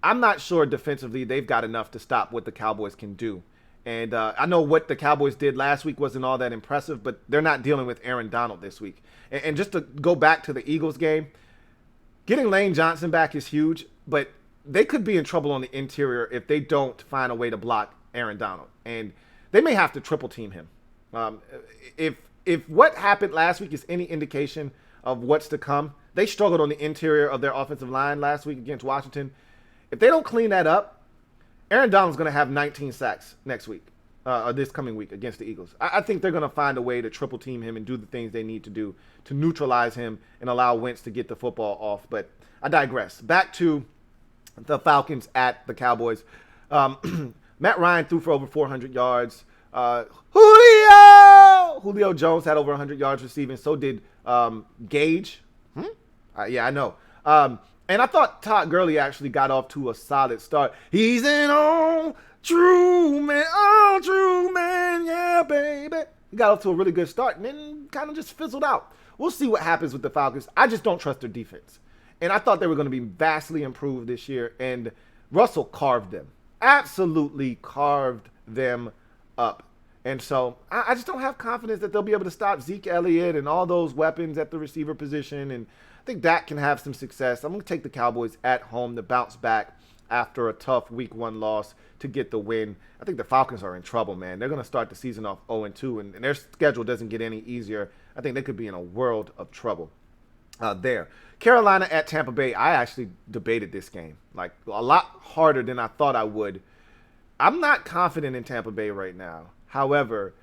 I'm not sure defensively they've got enough to stop what the Cowboys can do. And I know what the Cowboys did last week wasn't all that impressive, but they're not dealing with Aaron Donald this week. And just to go back to the Eagles game, getting Lane Johnson back is huge, but they could be in trouble on the interior if they don't find a way to block Aaron Donald. And they may have to triple team him. If what happened last week is any indication of what's to come, they struggled on the interior of their offensive line last week against Washington. If they don't clean that up, Aaron Donald's going to have 19 sacks next week, or this coming week against the Eagles. I think they're going to find a way to triple team him and do the things they need to do to neutralize him and allow Wentz to get the football off. But I digress. Back to the Falcons at the Cowboys. Matt Ryan threw for over 400 yards. Julio Jones had over 100 yards receiving. So did Gage. Yeah, I know. And I thought Todd Gurley actually got off to a solid start. He's an all true man, yeah, baby. He got off to a really good start and then kind of just fizzled out. We'll see what happens with the Falcons. I just don't trust their defense. And I thought they were going to be vastly improved this year, and Russell carved them. Absolutely carved them up. And so I just don't have confidence that they'll be able to stop Zeke Elliott and all those weapons at the receiver position. And I think Dak can have some success. I'm going to take the Cowboys at home to bounce back after a tough week 1 loss to get the win. I think the Falcons are in trouble, man. They're going to start the season off 0-2, and their schedule doesn't get any easier. I think they could be in a world of trouble there. Carolina at Tampa Bay. I actually debated this game, like a lot harder than I thought I would. I'm not confident in Tampa Bay right now. However,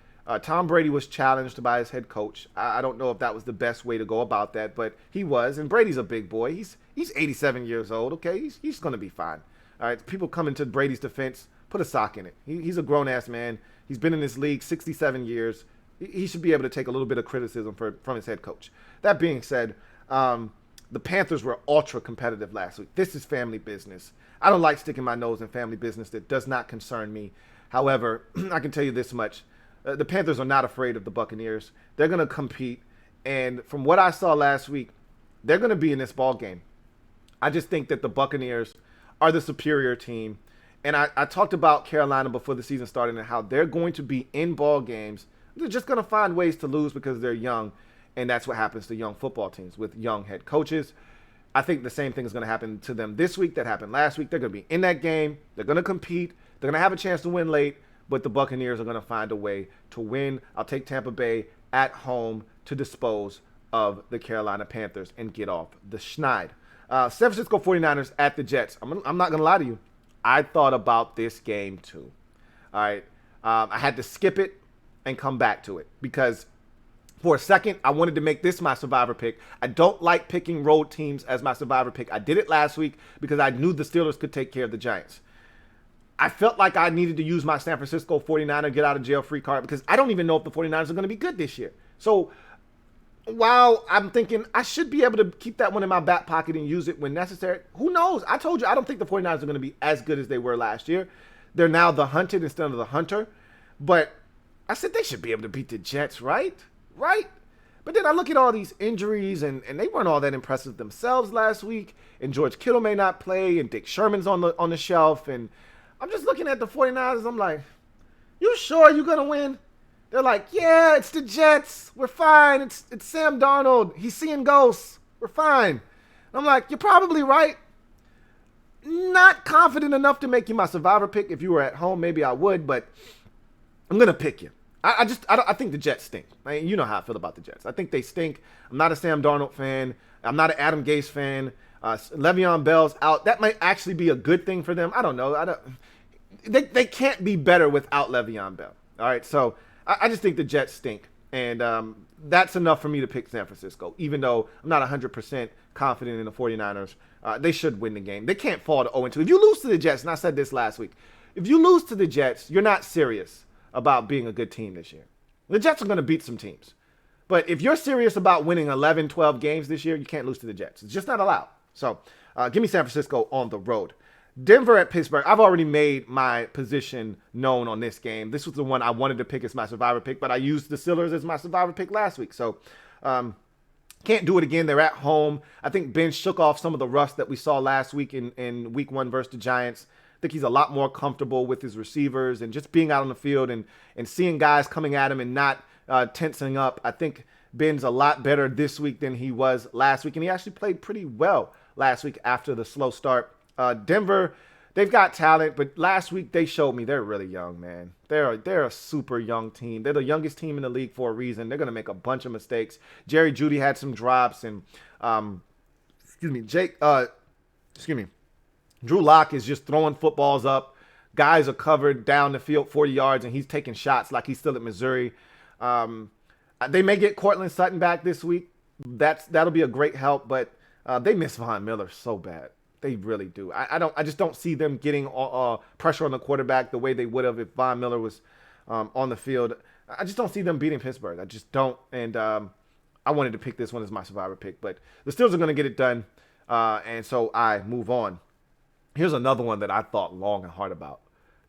Tom Brady was challenged by his head coach. I don't know if that was the best way to go about that, but he was. And Brady's a big boy. He's 87 years old, okay? He's going to be fine. All right, people come into Brady's defense, put a sock in it. He's a grown-ass man. He's been in this league 67 years. He should be able to take a little bit of criticism from his head coach. That being said, the Panthers were ultra competitive last week. This is family business. I don't like sticking my nose in family business that does not concern me. However, I can tell you this much. The Panthers are not afraid of the Buccaneers. They're going to compete. And from what I saw last week, they're going to be in this ball game. I just think that the Buccaneers are the superior team. And I talked about Carolina before the season started and how they're going to be in ball games. They're just going to find ways to lose because they're young. And that's what happens to young football teams with young head coaches. I think the same thing is going to happen to them this week that happened last week. They're going to be in that game. They're going to compete. They're going to have a chance to win late. But the Buccaneers are going to find a way to win. I'll take Tampa Bay at home to dispose of the Carolina Panthers and get off the schneid. San Francisco 49ers at the Jets. I'm not going to lie to you. I thought about this game too. All right. I had to skip it and come back to it because For a second, I wanted to make this my survivor pick. I don't like picking road teams as my survivor pick. I did it last week because I knew the Steelers could take care of the Giants. I felt like I needed to use my San Francisco 49er get out of jail free card because I don't even know if the 49ers are going to be good this year. So while I'm thinking I should be able to keep that one in my back pocket and use it when necessary, who knows? I told you I don't think the 49ers are going to be as good as they were last year. They're now the hunted instead of the hunter. But I said they should be able to beat the Jets, right? Right? But then I look at all these injuries, and they weren't all that impressive themselves last week. And George Kittle may not play, and Dick Sherman's on the shelf. And I'm just looking at the 49ers. I'm like, you sure you're going to win? They're like, yeah, it's the Jets. We're fine. It's Sam Darnold. He's seeing ghosts. We're fine. And I'm like, you're probably right. Not confident enough to make you my survivor pick. If you were at home, maybe I would, but I'm going to pick you. I think the Jets stink. I mean, you know how I feel about the Jets. I think they stink. I'm not a Sam Darnold fan. I'm not an Adam Gase fan. Le'Veon Bell's out. That might actually be a good thing for them. I don't know. They can't be better without Le'Veon Bell. All right, so I just think the Jets stink. And that's enough for me to pick San Francisco, even though I'm not 100% confident in the 49ers. They should win the game. They can't fall to 0-2. If you lose to the Jets, and I said this last week, if you lose to the Jets, you're not serious about being a good team this year. The Jets are going to beat some teams. But if you're serious about winning 11, 12 games this year, you can't lose to the Jets. It's just not allowed. So give me San Francisco on the road. Denver at Pittsburgh. I've already made my position known on this game. This was the one I wanted to pick as my survivor pick, but I used the Steelers as my survivor pick last week. So can't do it again. They're at home. I think Ben shook off some of the rust that we saw last week in week 1 versus the Giants. I think he's a lot more comfortable with his receivers and just being out on the field and seeing guys coming at him and not tensing up. I think Ben's a lot better this week than he was last week, and he actually played pretty well last week after the slow start. Denver, they've got talent, but last week they showed me they're really young, man. They're a super young team. They're the youngest team in the league for a reason. They're going to make a bunch of mistakes. Jerry Jeudy had some drops, and Drew Lock is just throwing footballs up. Guys are covered down the field 40 yards, and he's taking shots like he's still at Missouri. They may get Cortland Sutton back this week. That'll be a great help, but they miss Von Miller so bad. They really do. I just don't see them getting pressure on the quarterback the way they would have if Von Miller was on the field. I just don't see them beating Pittsburgh. I just don't. And I wanted to pick this one as my survivor pick, but the Steelers are going to get it done, and so I move on. Here's another one that I thought long and hard about.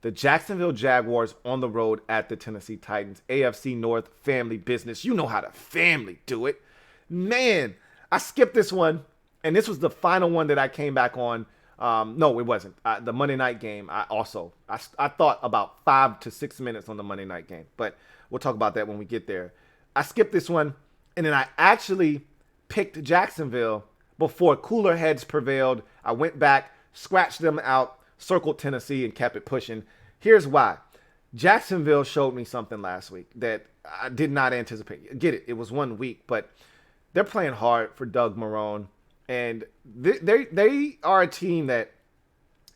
The Jacksonville Jaguars on the road at the Tennessee Titans. AFC North family business. You know how the family do it. Man, I skipped this one, and this was the final one that I came back on. No, it wasn't. The Monday night game, I thought about 5 to 6 minutes on the Monday night game, but we'll talk about that when we get there. I skipped this one, and then I actually picked Jacksonville before cooler heads prevailed. I went back, scratched them out, circled Tennessee, and kept it pushing. Here's why. Jacksonville showed me something last week that I did not anticipate. Get it. It was 1 week, but they're playing hard for Doug Marrone. And they are a team that,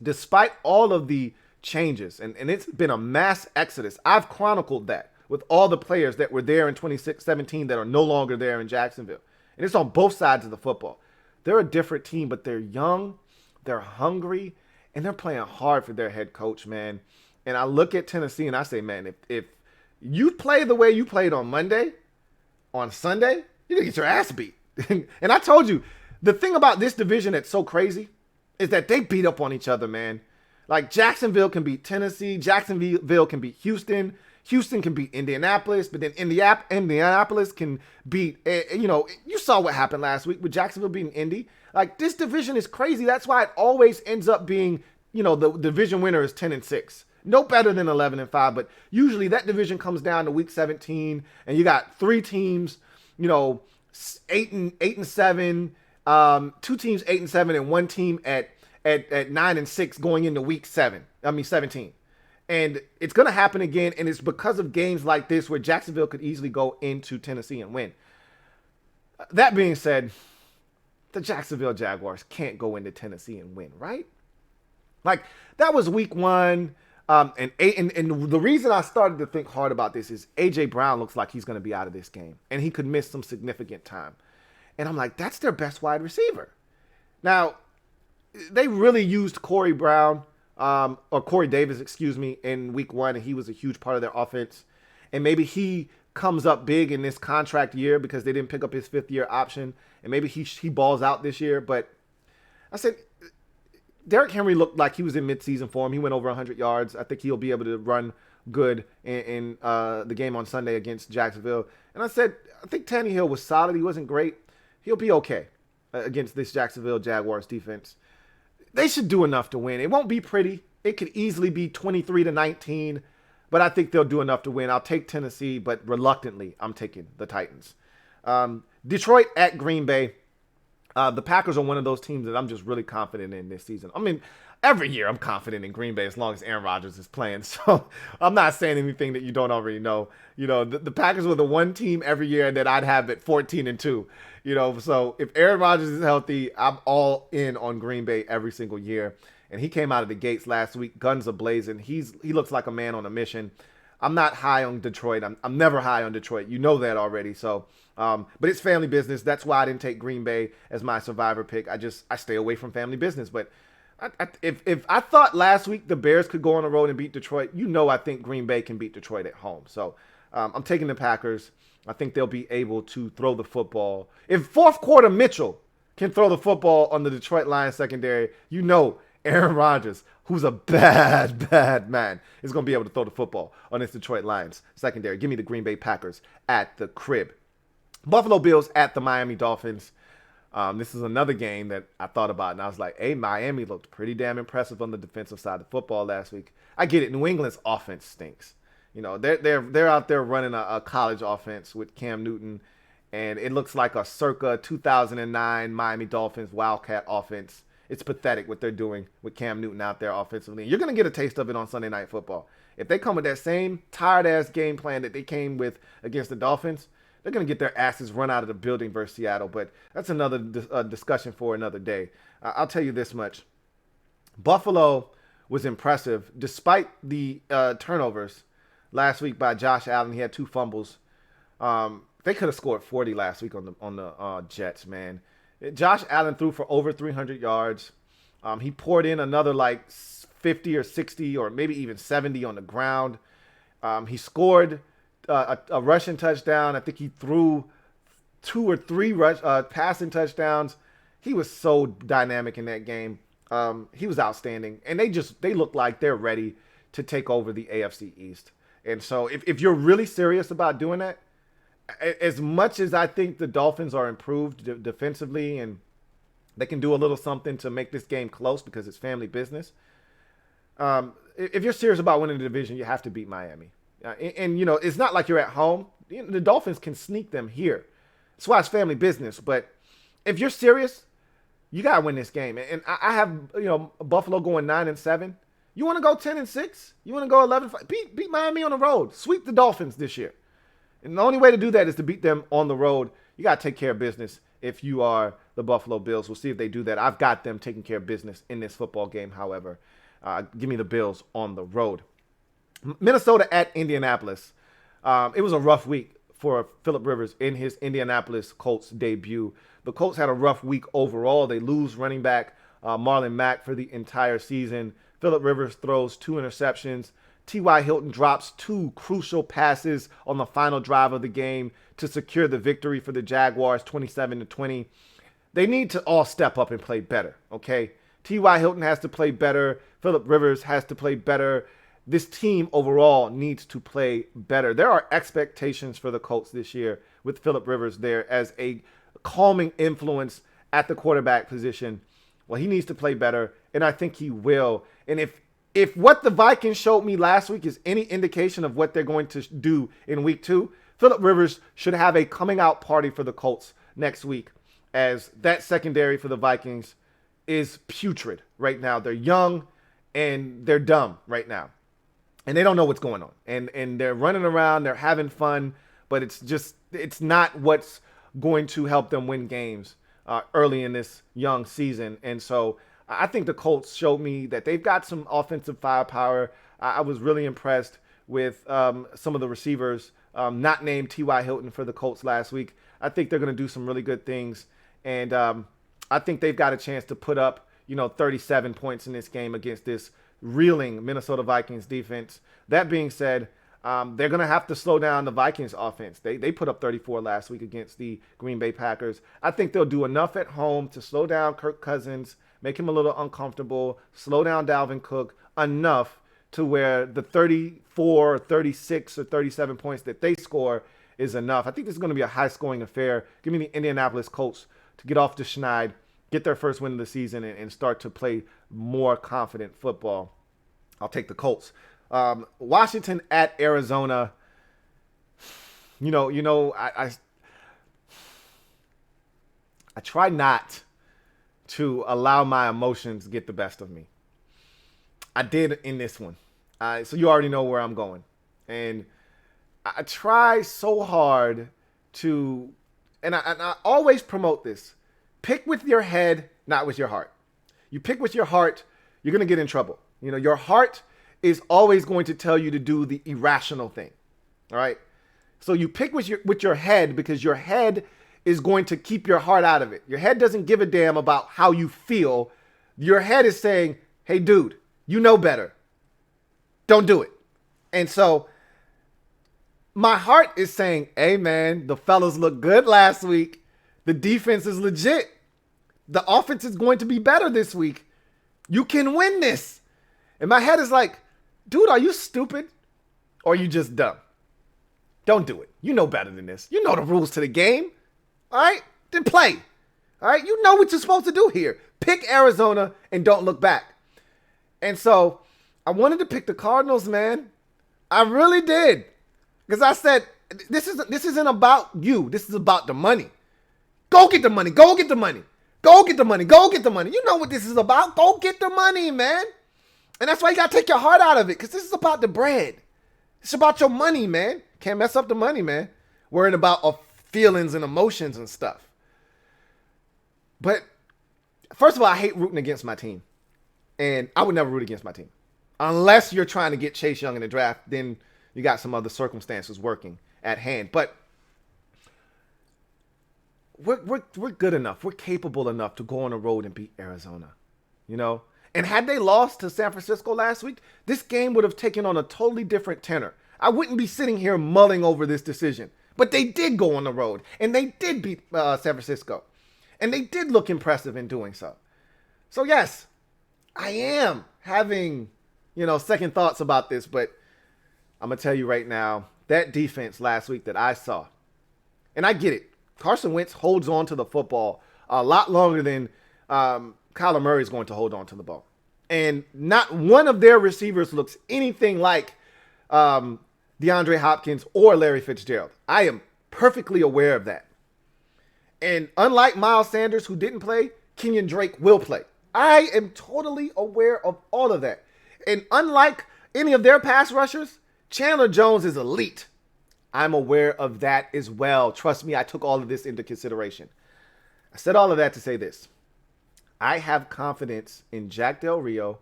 despite all of the changes, and it's been a mass exodus. I've chronicled that with all the players that were there in 2017 that are no longer there in Jacksonville. And it's on both sides of the football. They're a different team, but they're young. They're hungry, and they're playing hard for their head coach, man. And I look at Tennessee, and I say, man, if you play the way you played on Monday, on Sunday, you're going to get your ass beat. And I told you, the thing about this division that's so crazy is that they beat up on each other, man. Like, Jacksonville can beat Tennessee. Jacksonville can beat Houston. Houston can beat Indianapolis, but then Indianapolis can beat, you saw what happened last week with Jacksonville beating Indy. Like, this division is crazy. That's why it always ends up being, the division winner is 10-6. No better than 11-5, but usually that division comes down to week 17, and you got 3 teams, 8-7, 2 teams 8-7, and 1 team at 9-6 going into week 17. And it's going to happen again, and it's because of games like this where Jacksonville could easily go into Tennessee and win. That being said, the Jacksonville Jaguars can't go into Tennessee and win, right? Like, that was week 1. And the reason I started to think hard about this is A.J. Brown looks like he's going to be out of this game, and he could miss some significant time. And I'm like, that's their best wide receiver. Now, they really used Corey Brown, or Corey Davis, excuse me, in week 1, and he was a huge part of their offense. And maybe he comes up big in this contract year because they didn't pick up his 5th-year option, and maybe he balls out this year. But I said, Derrick Henry looked like he was in midseason form. He went over 100 yards. I think he'll be able to run good in the game on Sunday against Jacksonville. And I said, I think Tannehill was solid. He wasn't great. He'll be okay against this Jacksonville Jaguars defense. They should do enough to win. It won't be pretty. It could easily be 23-19, but I think they'll do enough to win. I'll take Tennessee, but reluctantly, I'm taking the Titans. Detroit at Green Bay. The Packers are one of those teams that I'm just really confident in this season. I mean, every year I'm confident in Green Bay as long as Aaron Rodgers is playing. So I'm not saying anything that you don't already know. You know, the Packers were the one team every year that I'd have at 14-2. You know, so if Aaron Rodgers is healthy, I'm all in on Green Bay every single year. And he came out of the gates last week, guns a-blazing. He looks like a man on a mission. I'm not high on Detroit. I'm never high on Detroit. You know that already. So, but it's family business. That's why I didn't take Green Bay as my survivor pick. I stay away from family business. But if I thought last week the Bears could go on the road and beat Detroit, you know I think Green Bay can beat Detroit at home. So I'm taking the Packers. I think they'll be able to throw the football. If fourth quarter Mitchell can throw the football on the Detroit Lions secondary, you know Aaron Rodgers, who's a bad man, is going to be able to throw the football on this Detroit Lions secondary. Give me the Green Bay Packers at the crib. Buffalo Bills at the Miami Dolphins. This is another game that I thought about, and I was like, hey, Miami looked pretty damn impressive on the defensive side of football last week. I get it. New England's offense stinks. You know, they're out there running a college offense with Cam Newton, and it looks like a circa 2009 Miami Dolphins Wildcat offense. It's pathetic what they're doing with Cam Newton out there offensively. You're going to get a taste of it on Sunday Night Football. If they come with that same tired-ass game plan that they came with against the Dolphins, they're going to get their asses run out of the building versus Seattle. But that's another discussion for another day. I'll tell you this much. Buffalo was impressive despite the turnovers last week by Josh Allen. He had 2 fumbles. They could have scored 40 last week on the Jets, man. Josh Allen threw for over 300 yards. He poured in another like 50 or 60 or maybe even 70 on the ground. He scored a rushing touchdown. I think he threw 2 or 3 passing touchdowns. He was so dynamic in that game. He was outstanding. And they look like they're ready to take over the AFC East. And so if you're really serious about doing that, as much as I think the Dolphins are improved defensively and they can do a little something to make this game close because it's family business, if you're serious about winning the division, you have to beat Miami. And you know, it's not like you're at home. The Dolphins can sneak them here. That's why it's family business. But if you're serious, you got to win this game. And I have, you know, Buffalo going 9-7. You want to go 10-6? You want to go 11-5? Beat Miami on the road. Sweep the Dolphins this year. And the only way to do that is to beat them on the road. You got to take care of business if you are the Buffalo Bills. We'll see if they do that. I've got them taking care of business in this football game, however. Give me the Bills on the road. Minnesota at Indianapolis. It was a rough week for Phillip Rivers in his Indianapolis Colts debut. The Colts had a rough week overall. They lose running back Marlon Mack for the entire season. Phillip Rivers throws 2 interceptions. T.Y. Hilton drops 2 crucial passes on the final drive of the game to secure the victory for the Jaguars, 27-20. They need to all step up and play better, okay? T.Y. Hilton has to play better. Phillip Rivers has to play better. This team overall needs to play better. There are expectations for the Colts this year with Phillip Rivers there as a calming influence at the quarterback position. Well, he needs to play better, and I think he will. And if what the Vikings showed me last week is any indication of what they're going to do in week 2, Phillip Rivers should have a coming out party for the Colts next week, as that secondary for the Vikings is putrid right now. They're young and they're dumb right now. And they don't know what's going on. And they're running around, they're having fun, but it's not what's going to help them win games early in this young season. And so I think the Colts showed me that they've got some offensive firepower. I was really impressed with some of the receivers, not named T.Y. Hilton for the Colts last week. I think they're going to do some really good things. And I think they've got a chance to put up, 37 points in this game against this reeling Minnesota Vikings defense. That being said, they're going to have to slow down the Vikings offense. They put up 34 last week against the Green Bay Packers. I think they'll do enough at home to slow down Kirk Cousins, make him a little uncomfortable, slow down Dalvin Cook enough to where the 34, 36, or 37 points that they score is enough. I think this is going to be a high-scoring affair. Give me the Indianapolis Colts to get off the schneid, get their first win of the season, and start to play more confident football. I'll take the Colts. Washington at Arizona. I try not to allow my emotions get the best of me. I did in this one. So you already know where I'm going. And I try so hard to, and I always promote this, pick with your head, not with your heart. You pick with your heart, you're going to get in trouble. Your heart is always going to tell you to do the irrational thing. All right? So you pick with your head because your head is going to keep your heart out of it. Your head doesn't give a damn about how you feel. Your head is saying, hey, dude, you know better. Don't do it. And so my heart is saying, hey, man, the fellas look good last week. The defense is legit. The offense is going to be better this week. You can win this. And my head is like, dude, are you stupid? Or are you just dumb? Don't do it. You know better than this. You know the rules to the game. All right? Then play. All right? You know what you're supposed to do here. Pick Arizona and don't look back. And so I wanted to pick the Cardinals, man. I really did. Because I said, this isn't about you. This is about the money. Go get the money. Go get the money. Go get the money. Go get the money. You know what this is about. Go get the money, man. And that's why you got to take your heart out of it. Because this is about the bread. It's about your money, man. Can't mess up the money, man. Worrying about feelings and emotions and stuff. But first of all, I hate rooting against my team. And I would never root against my team. Unless you're trying to get Chase Young in the draft, then you got some other circumstances working at hand. But we're good enough. We're capable enough to go on the road and beat Arizona. And had they lost to San Francisco last week, this game would have taken on a totally different tenor. I wouldn't be sitting here mulling over this decision. But they did go on the road. And they did beat San Francisco. And they did look impressive in doing so. So yes, I am having, second thoughts about this. But I'm going to tell you right now, that defense last week that I saw, and I get it. Carson Wentz holds on to the football a lot longer than Kyler Murray is going to hold on to the ball. And not one of their receivers looks anything like DeAndre Hopkins or Larry Fitzgerald. I am perfectly aware of that. And unlike Miles Sanders, who didn't play, Kenyon Drake will play. I am totally aware of all of that. And unlike any of their pass rushers, Chandler Jones is elite. I'm aware of that as well. Trust me, I took all of this into consideration. I said all of that to say this. I have confidence in Jack Del Rio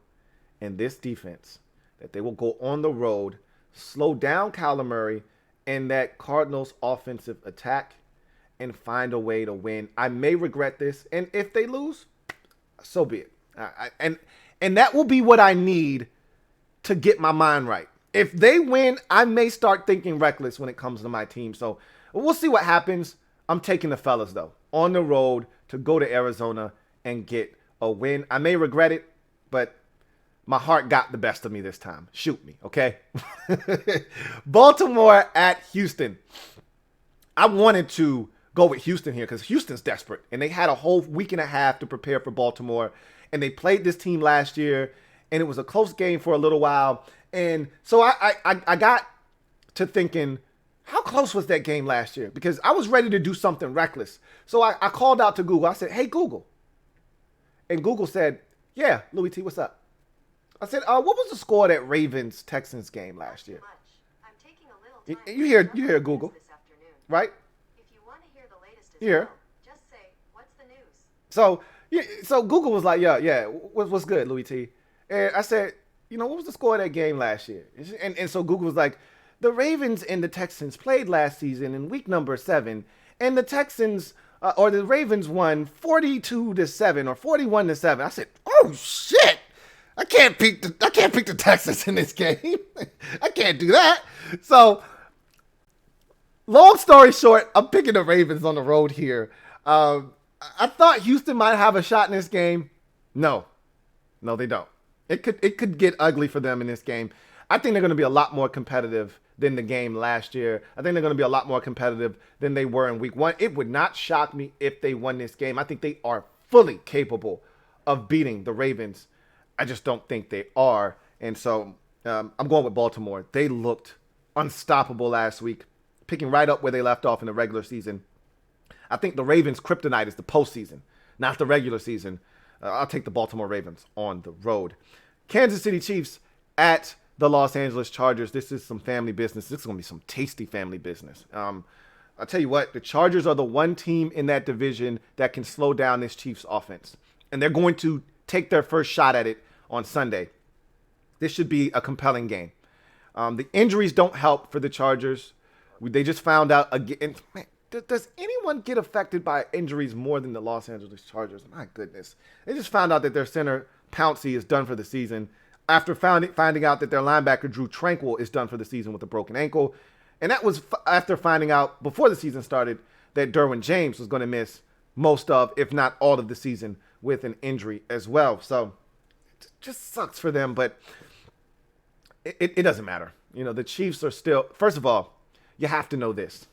and this defense that they will go on the road, slow down Kyler Murray and that Cardinals offensive attack and find a way to win. I may regret this, and if they lose, so be it. And that will be what I need to get my mind right. If they win, I may start thinking reckless when it comes to my team. So we'll see what happens. I'm taking the fellas, though, on the road to go to Arizona and get a win. I may regret it, but my heart got the best of me this time. Shoot me, okay? Baltimore at Houston. I wanted to go with Houston here because Houston's desperate. And they had a whole week and a half to prepare for Baltimore. And they played this team last year. And it was a close game for a little while. And so I got to thinking, how close was that game last year? Because I was ready to do something reckless. So I called out to Google. I said, hey, Google. And Google said, yeah, Louie T, what's up? I said, what was the score of that Ravens-Texans game last year? I'm taking a little time You hear Google, this afternoon. right? If you want to hear the latest as Yeah. well, just say, what's the news? So Google was like, yeah, what's good, Louie T? And I said, what was the score of that game last year? And so Google was like, the Ravens and the Texans played last season in week number 7, and the Texans or the Ravens won 42-7 or 41-7. I said, oh shit. I can't pick the Texans in this game. I can't do that. So, long story short, I'm picking the Ravens on the road here. I thought Houston might have a shot in this game. No, they don't. It could get ugly for them in this game. I think they're going to be a lot more competitive than the game last year. I think they're going to be a lot more competitive than they were in week 1. It would not shock me if they won this game. I think they are fully capable of beating the Ravens. I just don't think they are. And so I'm going with Baltimore. They looked unstoppable last week, picking right up where they left off in the regular season. I think the Ravens' kryptonite is the postseason, not the regular season. I'll take the Baltimore Ravens on the road. Kansas City Chiefs at the Los Angeles Chargers. This is some family business. This is going to be some tasty family business. I'll tell you what, the Chargers are the one team in that division that can slow down this Chiefs offense. And they're going to take their first shot at it on Sunday. This should be a compelling game. The injuries don't help for the Chargers. They just found out again. Man, does anyone get affected by injuries more than the Los Angeles Chargers? My goodness. They just found out that their center, Pouncey, is done for the season after finding out that their linebacker, Drew Tranquil, is done for the season with a broken ankle. And that was after finding out before the season started that Derwin James was going to miss most of, if not all of the season with an injury as well. So it just sucks for them, but it doesn't matter. The Chiefs are still, first of all, you have to know this.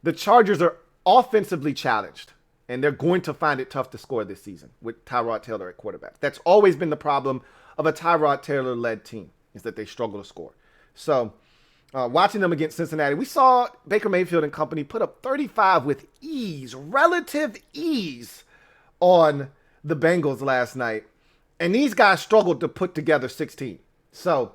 The Chargers are offensively challenged, and they're going to find it tough to score this season with Tyrod Taylor at quarterback. That's always been the problem of a Tyrod Taylor-led team, is that they struggle to score. So watching them against Cincinnati, we saw Baker Mayfield and company put up 35 with ease, relative ease, on the Bengals last night. And these guys struggled to put together 16. So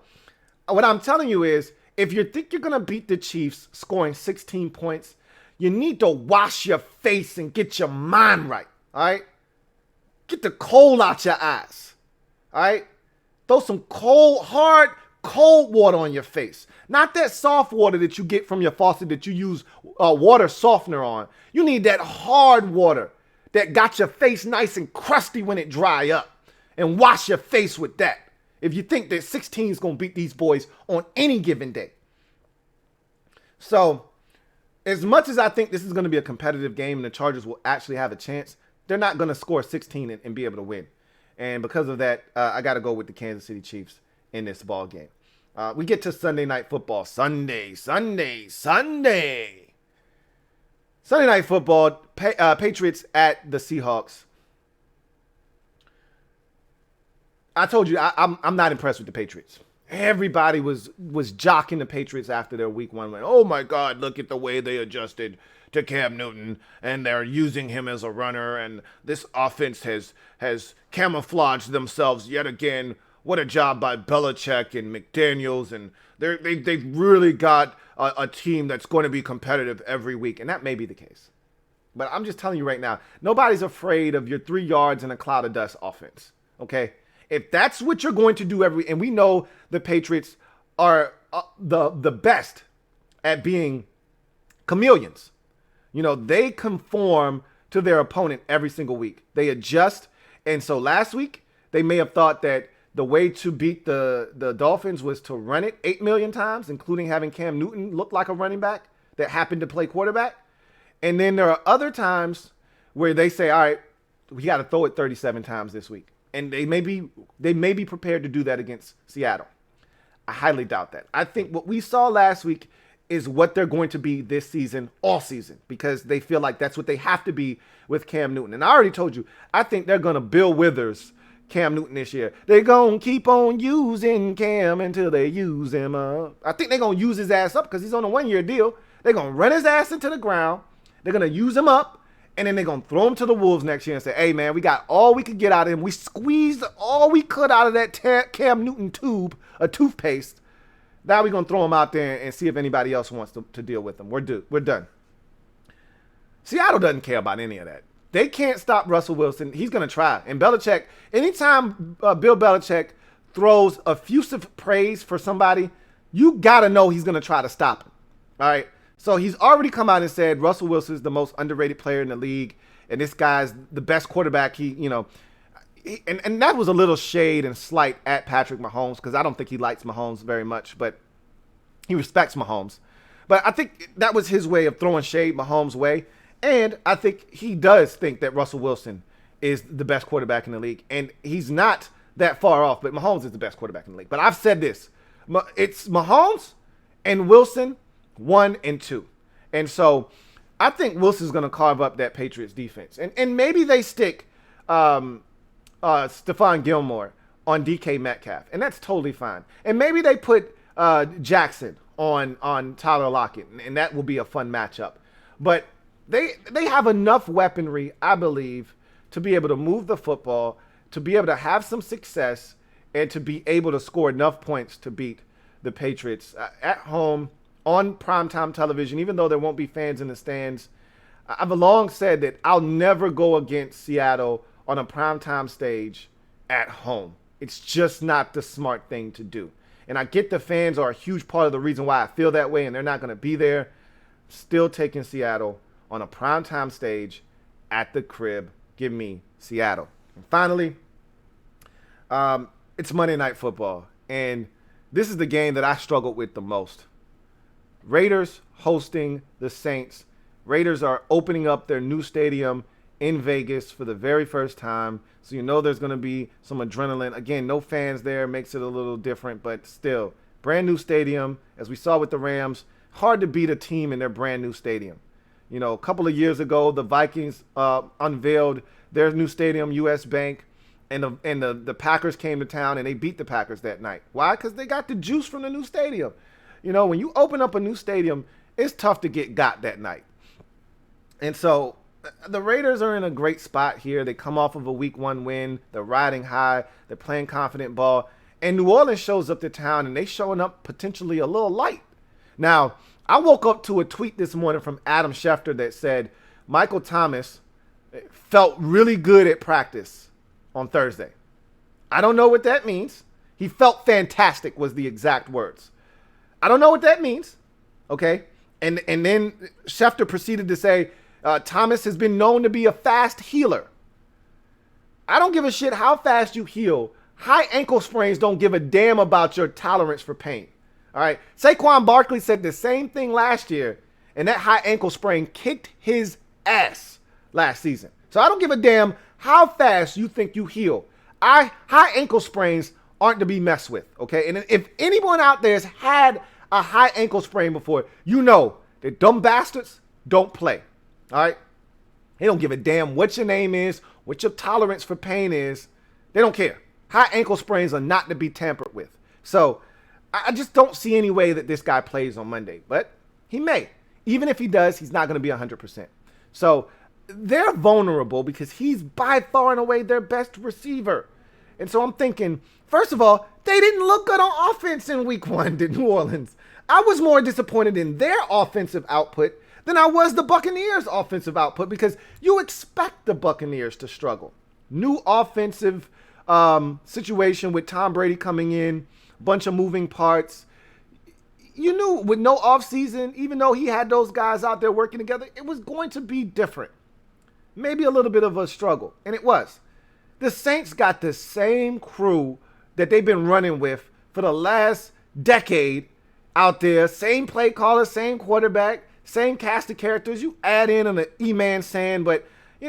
what I'm telling you is, if you think you're going to beat the Chiefs scoring 16 points, you need to wash your face and get your mind right, all right? Get the coal out your eyes, all right? Throw some hard, cold water on your face. Not that soft water that you get from your faucet that you use water softener on. You need that hard water that got your face nice and crusty when it dry up. And wash your face with that if you think that 16 is going to beat these boys on any given day. So, as much as I think this is going to be a competitive game and the Chargers will actually have a chance, they're not going to score 16 and be able to win. And because of that, I got to go with the Kansas City Chiefs in this ball game. We get to Sunday Night Football. Sunday Night Football, Patriots at the Seahawks. I told you, I'm not impressed with the Patriots. Everybody was jocking the Patriots after their week 1 win. Oh my God, look at the way they adjusted to Cam Newton, and they're using him as a runner, and this offense has camouflaged themselves yet again. What a job by Belichick and McDaniels, and they've really got a team that's going to be competitive every week, and that may be the case. But I'm just telling you right now, nobody's afraid of your 3 yards and a cloud of dust offense, okay? If that's what you're going to do and we know the Patriots are the best at being chameleons. They conform to their opponent every single week. They adjust. And so last week, they may have thought that the way to beat the Dolphins was to run it 8 million times, including having Cam Newton look like a running back that happened to play quarterback. And then there are other times where they say, all right, we got to throw it 37 times this week. And they may be prepared to do that against Seattle. I highly doubt that. I think what we saw last week is what they're going to be this season, all season, because they feel like that's what they have to be with Cam Newton. And I already told you, I think they're going to Bill Withers Cam Newton this year. They're going to keep on using Cam until they use him up. I think they're going to use his ass up because he's on a 1-year deal. They're going to run his ass into the ground. They're going to use him up. And then they're going to throw him to the Wolves next year and say, hey, man, we got all we could get out of him. We squeezed all we could out of that Cam Newton tube, a toothpaste. Now we're going to throw him out there and see if anybody else wants to deal with him. We're done. Seattle doesn't care about any of that. They can't stop Russell Wilson. He's going to try. And Belichick, anytime Bill Belichick throws effusive praise for somebody, you got to know he's going to try to stop him. All right. So he's already come out and said Russell Wilson is the most underrated player in the league. And this guy's the best quarterback. And that was a little shade and slight at Patrick Mahomes because I don't think he likes Mahomes very much, but he respects Mahomes. But I think that was his way of throwing shade Mahomes' way. And I think he does think that Russell Wilson is the best quarterback in the league. And he's not that far off, but Mahomes is the best quarterback in the league. But I've said this. It's Mahomes and Wilson 1 and 2. And so I think Wilson's going to carve up that Patriots defense. And maybe they stick Stephon Gilmore on DK Metcalf. And that's totally fine. And maybe they put Jackson on Tyler Lockett. And that will be a fun matchup. But they have enough weaponry, I believe, to be able to move the football, to be able to have some success, and to be able to score enough points to beat the Patriots at home on primetime television, even though there won't be fans in the stands. I've long said that I'll never go against Seattle on a primetime stage at home. It's just not the smart thing to do. And I get the fans are a huge part of the reason why I feel that way, and they're not going to be there. Still taking Seattle on a primetime stage at the crib. Give me Seattle. And finally, it's Monday Night Football. And this is the game that I struggled with the most. Raiders hosting the Saints. Raiders are opening up their new stadium in Vegas for the very first time. So you know there's going to be some adrenaline. Again, no fans there makes it a little different, but still, brand new stadium. As we saw with the Rams, hard to beat a team in their brand new stadium. You know, a couple of years ago, the Vikings unveiled their new stadium, US Bank, and the Packers came to town and they beat the Packers that night. Why? Because they got the juice from the new stadium. You know, when you open up a new stadium, it's tough to get got that night. And so the Raiders are in a great spot here. They come off of a week 1 win. They're riding high. They're playing confident ball. And New Orleans shows up to town, and they showing up potentially a little light. Now, I woke up to a tweet this morning from Adam Schefter that said Michael Thomas felt really good at practice on Thursday. I don't know what that means. He felt fantastic was the exact words. I don't know what that means. Okay. And then Schefter proceeded to say, Thomas has been known to be a fast healer. I don't give a shit how fast you heal. High ankle sprains don't give a damn about your tolerance for pain. All right. Saquon Barkley said the same thing last year, and that high ankle sprain kicked his ass last season. So I don't give a damn how fast you think you heal. High ankle sprains aren't to be messed with. Okay. And if anyone out there has had a high ankle sprain before, you know that dumb bastards don't play. All right. They don't give a damn what your name is, what your tolerance for pain is. They don't care. High ankle sprains are not to be tampered with. So I just don't see any way that this guy plays on Monday, but he may. Even if he does, he's not going to be 100%. So they're vulnerable because he's by far and away their best receiver. And so I'm thinking, first of all, they didn't look good on offense in week 1, did New Orleans. I was more disappointed in their offensive output than I was the Buccaneers' offensive output because you expect the Buccaneers to struggle. New offensive situation with Tom Brady coming in, bunch of moving parts. You knew with no offseason, even though he had those guys out there working together, it was going to be different. Maybe a little bit of a struggle, and it was. The Saints got the same crew that they've been running with for the last decade out there. Same play caller, same quarterback, same cast of characters. You add in an E-Man Sand, but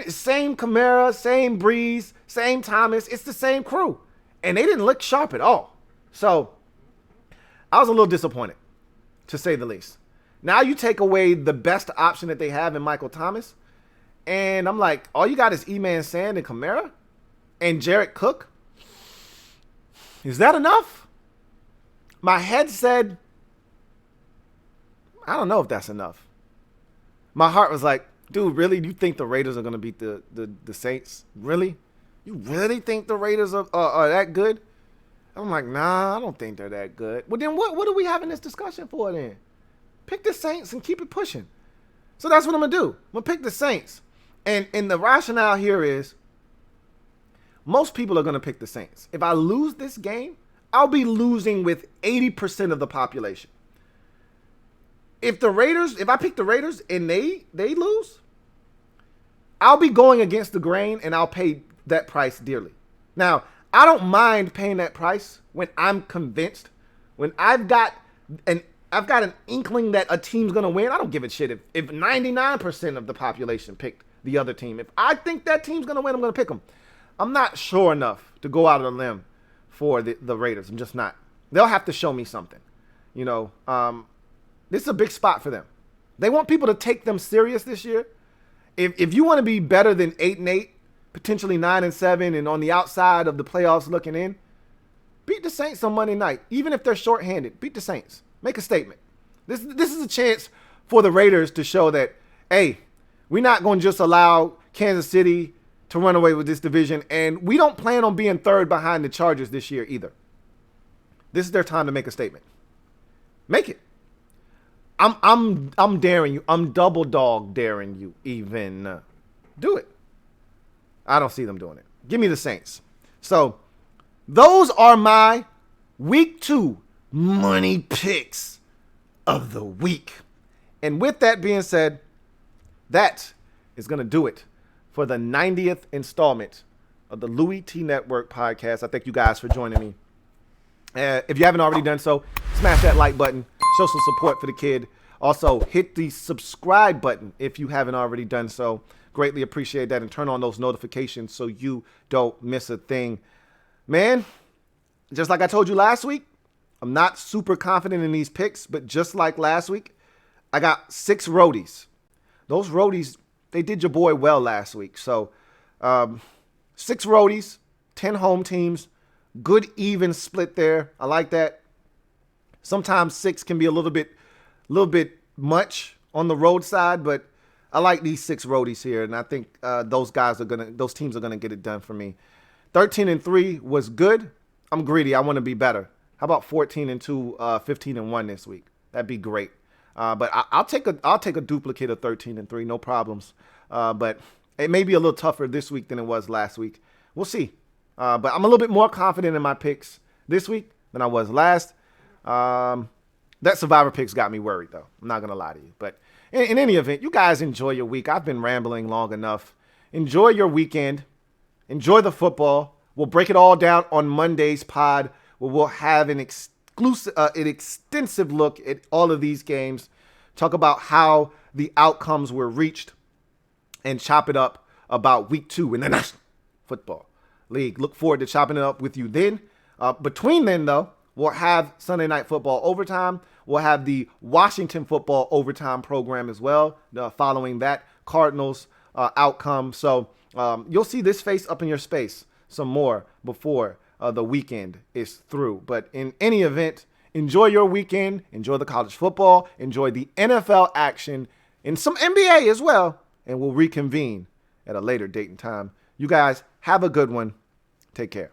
same Kamara, same Breeze, same Thomas. It's the same crew. And they didn't look sharp at all. So I was a little disappointed, to say the least. Now you take away the best option that they have in Michael Thomas, and I'm like, all you got is E-Man Sand and Kamara and Jared Cook. Is that enough? My head said, I don't know if that's enough. My heart was like, dude, really? You think the Raiders are going to beat the Saints? Really? You really think the Raiders are that good? I'm like, nah, I don't think they're that good. Well, then what are we having this discussion for then? Pick the Saints and keep it pushing. So that's what I'm going to do. I'm going to pick the Saints. And the rationale here is most people are going to pick the Saints. If I lose this game, I'll be losing with 80% of the population. If I pick the Raiders and they lose, I'll be going against the grain and I'll pay that price dearly. Now, I don't mind paying that price when I'm convinced, when I've got an inkling that a team's going to win. I don't give a shit if 99% of the population picked the other team. If I think that team's going to win, I'm going to pick them. I'm not sure enough to go out on a limb for the Raiders. I'm just not. They'll have to show me something. This is a big spot for them. They want people to take them serious this year. If you want to be better than 8-8, potentially 9-7, and on the outside of the playoffs looking in, beat the Saints on Monday night. Even if they're shorthanded, beat the Saints. Make a statement. This is a chance for the Raiders to show that, hey, we're not going to just allow Kansas City to run away with this division, and we don't plan on being third behind the Chargers this year either. This is their time to make a statement. Make it. I'm daring you. I'm double dog daring you even. Do it. I don't see them doing it. Give me the Saints. So those are my week 2 money picks of the week. And with that being said, that is going to do it for the 90th installment of the Louie T Network podcast. I thank you guys for joining me. If you haven't already done so, smash that like button. Show some support for the kid. Also, hit the subscribe button if you haven't already done so. Greatly appreciate that. And turn on those notifications so you don't miss a thing. Man, just like I told you last week, I'm not super confident in these picks. But just like last week, I got 6 roadies. Those roadies, they did your boy well last week. So 6 roadies, 10 home teams. Good even split there. I like that. Sometimes 6 can be a little bit much on the road side, but I like these 6 roadies here, and I think those teams are gonna get it done for me. 13-3 was good. I'm greedy. I want to be better. How about 14-2, 15-1 this week? That'd be great. But I'll take a duplicate of 13-3, no problems. But it may be a little tougher this week than it was last week. We'll see. But I'm a little bit more confident in my picks this week than I was last. That Survivor picks got me worried, though. I'm not going to lie to you. But in any event, you guys enjoy your week. I've been rambling long enough. Enjoy your weekend. Enjoy the football. We'll break it all down on Monday's pod, where we'll have an extensive look at all of these games, talk about how the outcomes were reached, and chop it up about week 2 in the National Football League. Look forward to chopping it up with you then. Between then, though, we'll have Sunday Night Football overtime. We'll have the Washington football overtime program as well, following that Cardinals outcome. So you'll see this face up in your space some more before the weekend is through. But in any event, enjoy your weekend. Enjoy the college football. Enjoy the NFL action and some NBA as well. And we'll reconvene at a later date and time. You guys have a good one. Take care.